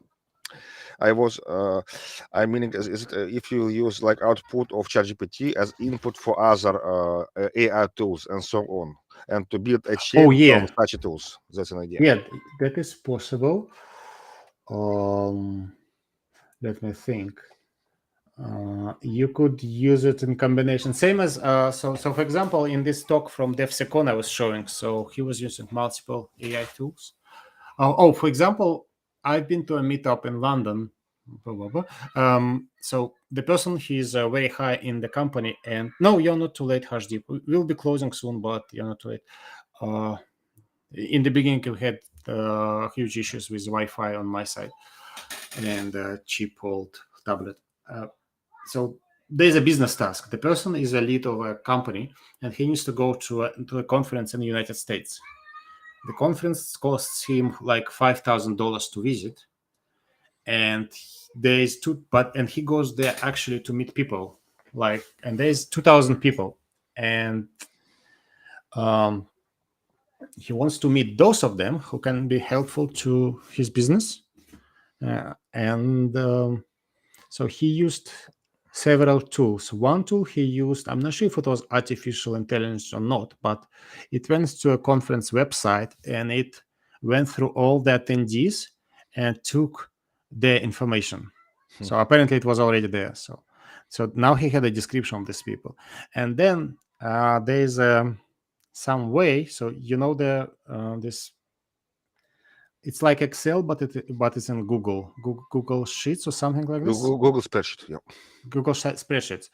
I'm meaning is it if you use like output of ChatGPT as input for other AI tools and so on, and to build a chain from such tools. That's an idea. Yeah, that is possible. Let me think. You could use it in combination, same as so for example, in this talk from DevSecOn I was showing, so he was using multiple AI tools. For example, I've been to a meetup in London, so the person, he's very high in the company, and no, you're not too late, Harshdeep. We'll be closing soon, but you're not too late. In the beginning we had huge issues with Wi-Fi on my side and cheap old tablet. So there's a business task. The person is a lead of a company, and he needs to go to a conference in the United States. The conference costs him like $5,000 to visit, and and he goes there actually to meet people, and there's 2,000 people, and he wants to meet those of them who can be helpful to his business, so he used several tools. One tool he used, I'm not sure if it was artificial intelligence or not, but it went to a conference website and it went through all the attendees and took their information. So apparently it was already there. So now he had a description of these people. And then there's some way. So this. It's like Excel, but it's in Google Sheets or something like this. Google Spreadsheet, yeah. Google Spreadsheets.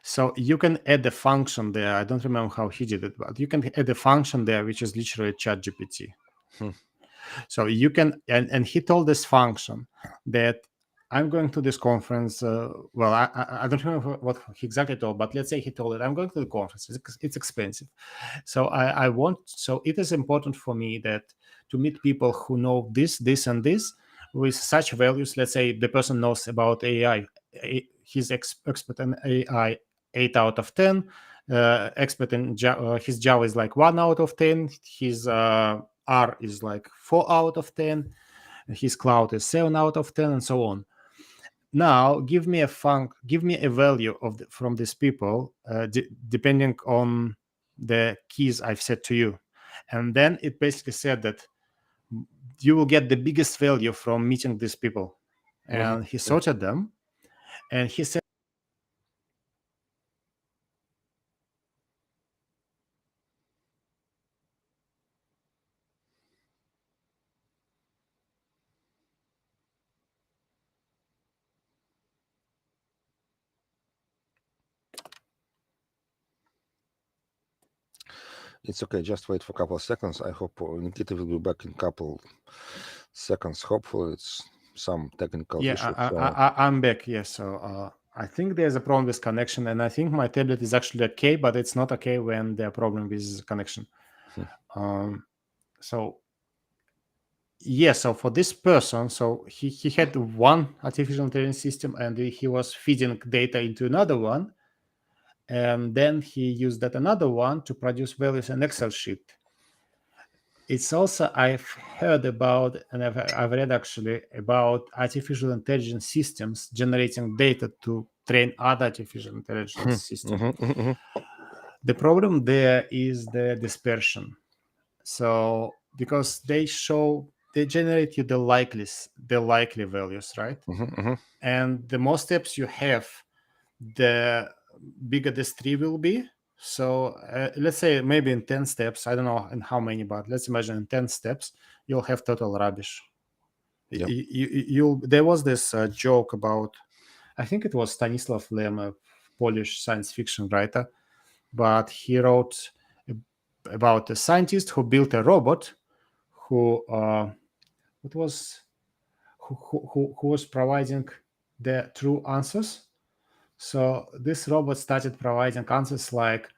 So you can add a function there. I don't remember how he did it, but you can add a function there, which is literally ChatGPT. So you can, and he told this function that I'm going to this conference. Well, I don't remember what he exactly told, but let's say he told it, I'm going to the conference. It's expensive. So so it is important for me to meet people who know this, and this with such values. Let's say the person knows about AI. He's expert in AI 8 out of 10. Expert in Java, his Java is like 1 out of 10. His R is like 4 out of 10. His cloud is 7 out of 10, and so on. Now give me a value from these people depending on the keys I've set to you. And then it basically said that you will get the biggest value from meeting these people. And he sorted them, and he said, It's okay. Just wait for a couple of seconds. I hope Nikita will be back in a couple seconds. Hopefully, it's some technical Yeah, issue. I'm back. Yes, so I think there's a problem with connection, and I think my tablet is actually okay, but it's not okay when there's a problem with connection. So yeah, so for this person, so he had one artificial intelligence system, and he was feeding data into another one, and then he used that another one to produce values in Excel sheet. It's also, I've heard about, and I've read actually about artificial intelligence systems generating data to train other artificial intelligence systems. The problem there is the dispersion. So because they generate you the likely values, right? And the more steps you have, the bigger this tree will be. So let's say maybe in 10 steps, I don't know in how many, but let's imagine in 10 steps, you'll have total rubbish. Yep. There was this joke about, I think it was Stanislav Lem, a Polish science fiction writer, but he wrote about a scientist who built a robot who was providing the true answers. So this robot started providing answers like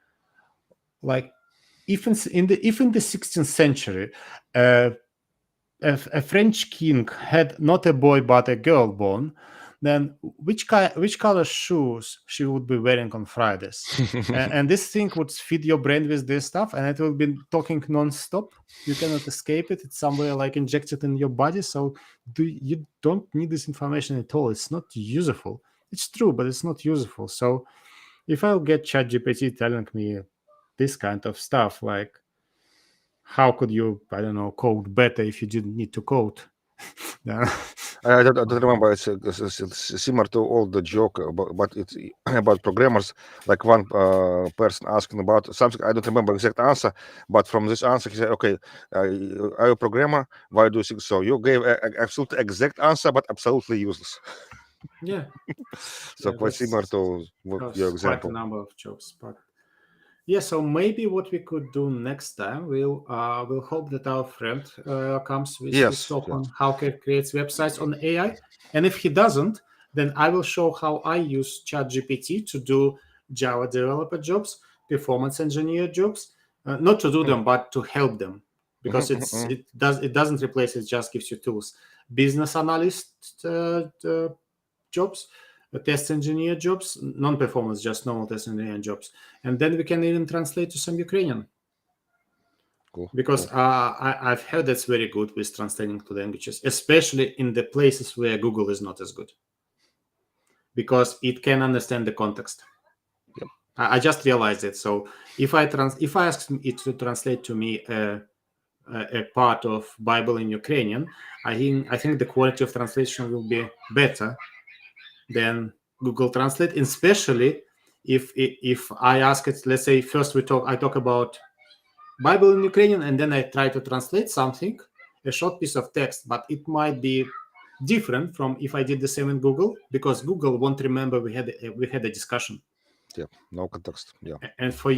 if in the 16th century, a French king had not a boy but a girl born, then which color shoes she would be wearing on Fridays? and this thing would feed your brain with this stuff, and it will be talking non-stop. You cannot escape it. It's somewhere like injected in your body. So you don't need this information at all. It's not useful. It's true, but it's not useful. So if I'll get ChatGPT telling me this kind of stuff, like how could you, I don't know, code better if you didn't need to code? I don't remember. It's similar to all the joke, but it's about programmers. Like one person asking about something. I don't remember exact answer, but from this answer he said, "Okay, are you a programmer? Why do you think so?" You gave an absolutely exact answer, but absolutely useless. Yeah. So Yeah, quite similar to your example. Quite a number of jobs, but yeah. So maybe what we could do next time, we'll hope that our friend comes with his talk on how he creates websites on AI, and if he doesn't, then I will show how I use ChatGPT to do Java developer jobs, performance engineer jobs, not to do them, but to help them, because it doesn't replace it, just gives you tools. Business analyst jobs, test engineer jobs, non-performance, just normal test engineer jobs, and then we can even translate to some Ukrainian. Cool. Because I've heard that's very good with translating to languages, especially in the places where Google is not as good, because it can understand the context. Yep. I just realized it. So if I ask it to translate to me a part of Bible in Ukrainian, I think the quality of translation will be better than Google Translate, especially if I ask it. Let's say first I talk about Bible in Ukrainian, and then I try to translate something, a short piece of text, but it might be different from if I did the same in Google, because Google won't remember we had a discussion. Yeah, no context. Yeah. And for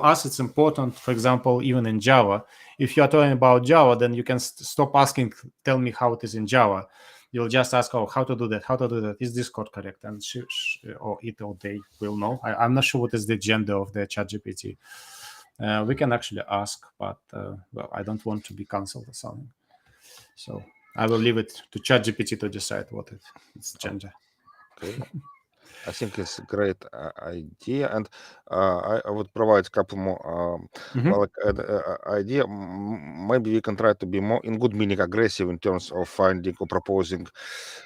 us, it's important. For example, even in Java, if you are talking about Java, then you can stop asking, tell me how it is in Java. You'll just ask, how to do that. Is this code correct? And or it or they will know. I'm not sure what is the gender of the ChatGPT. We can actually ask, but well, I don't want to be cancelled or something. So I will leave it to ChatGPT to decide what its gender. Okay. I think it's a great idea, and I would provide a couple more idea. Maybe we can try to be more, in good meaning, aggressive in terms of finding or proposing,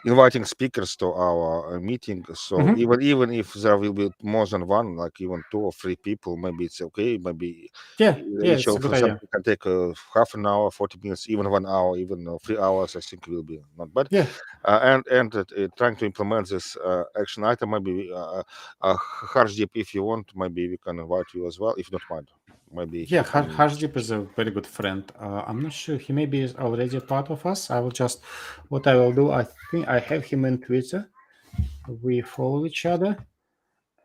inviting speakers to our meeting. So even if there will be more than one, like even 2 or 3 people, maybe it's okay. Maybe each of them can take half an hour, 40 minutes, even 1 hour, even 3 hours. I think will be not bad. Yeah. And trying to implement this action item, maybe Harshdeep, if you want, maybe we can invite you as well, if you don't mind. Maybe Harshdeep is a very good friend. I'm not sure, he maybe is already a part of us. What I will do, I think I have him on Twitter. We follow each other,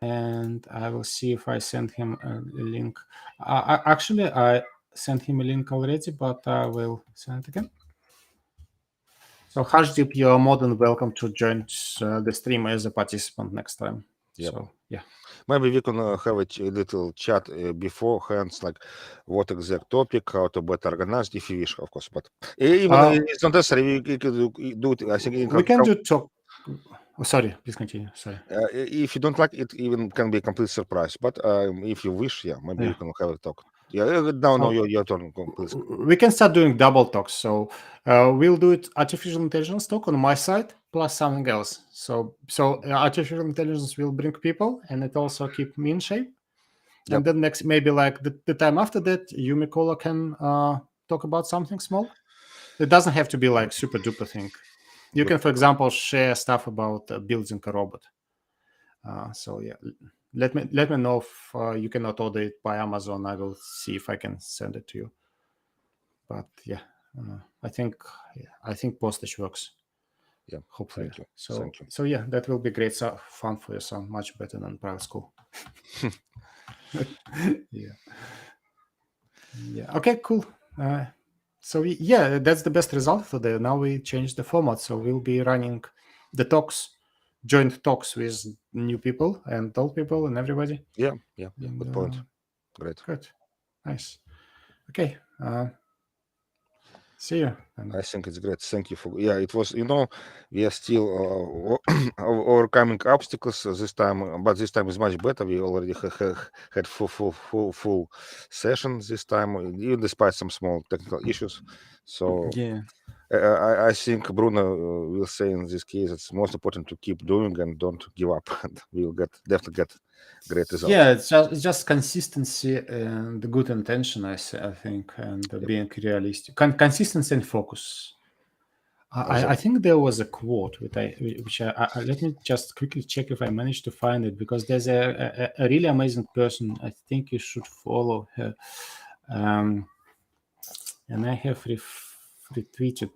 and I will see if I send him a link. Actually, I sent him a link already, but I will send it again. So Hashdeep, you're more than welcome to join the stream as a participant next time. Yep. So yeah. Maybe we can have a little chat beforehand, like what exact topic, how to better organize, if you wish, of course. But even it's not necessary. We can do it. I think we can do talk. Oh, sorry, please continue. Sorry. If you don't like it, even can be a complete surprise. But if you wish, maybe we can have a talk. Yeah, no, your turn, please. We can start doing double talks. So we'll do it artificial intelligence talk on my side plus something else. So artificial intelligence will bring people, and it also keep me in shape. Yep. And then next, maybe like the time after that, you, Mikola, can talk about something small. It doesn't have to be like super duper thing. You can, for example, share stuff about building a robot. So yeah, let me know if you cannot order it by Amazon. I will see if I can send it to you. But yeah, I think postage works. Yeah, hopefully. Thank you. So Thank you. so yeah, that will be great. So fun for your son, much better than private school. Yeah. Okay, cool. So yeah, that's the best result for the. Now we changed the format, so we'll be running the talks, joint talks with new people and old people and everybody. Yeah. Good point. Great. Good, nice. Okay. See you. I think it's great. Thank you for. Yeah, it was. We are still overcoming obstacles this time, but this time is much better. We already had full session this time, even despite some small technical issues. So yeah. I think Bruno will say in this case it's most important to keep doing and don't give up, and we'll definitely get great results. Yeah, it's just consistency and the good intention, I think, and being realistic. Consistency and focus. I think there was a quote which let me just quickly check if I managed to find it, because there's a really amazing person. I think you should follow her, and I have retweeted.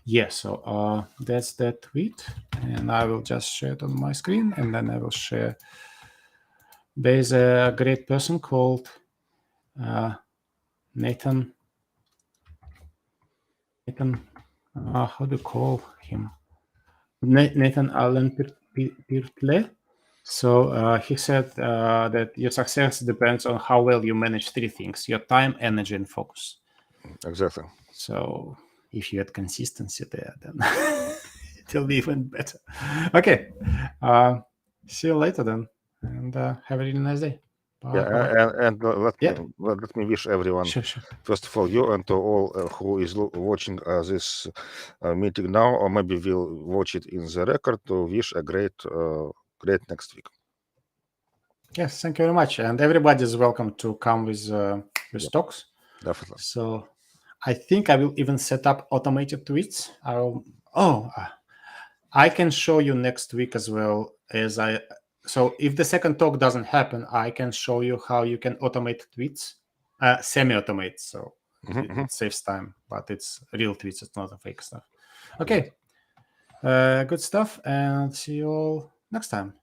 Yeah, so that's that tweet, and I will just share it on my screen, and then I will share. There's a great person called Nathan. How do you call him? Nathan Allen Pirtle. So he said that your success depends on how well you manage three things: your time, energy, and focus. Exactly. So if you had consistency there, then it will be even better. Okay. See you later then, and have a really nice day. Bye. And let me wish everyone, Sure. first of all, you and to all who is watching this meeting now, or maybe will watch it in the record, to wish a great next week. Yes, thank you very much. And everybody is welcome to come with talks. Definitely. So I think I will even set up automated tweets. I can show you next week as well as So if the second talk doesn't happen, I can show you how you can automate tweets, semi-automate. So it saves time, but it's real tweets. It's not a fake stuff. Okay. Good stuff. And see you all next time.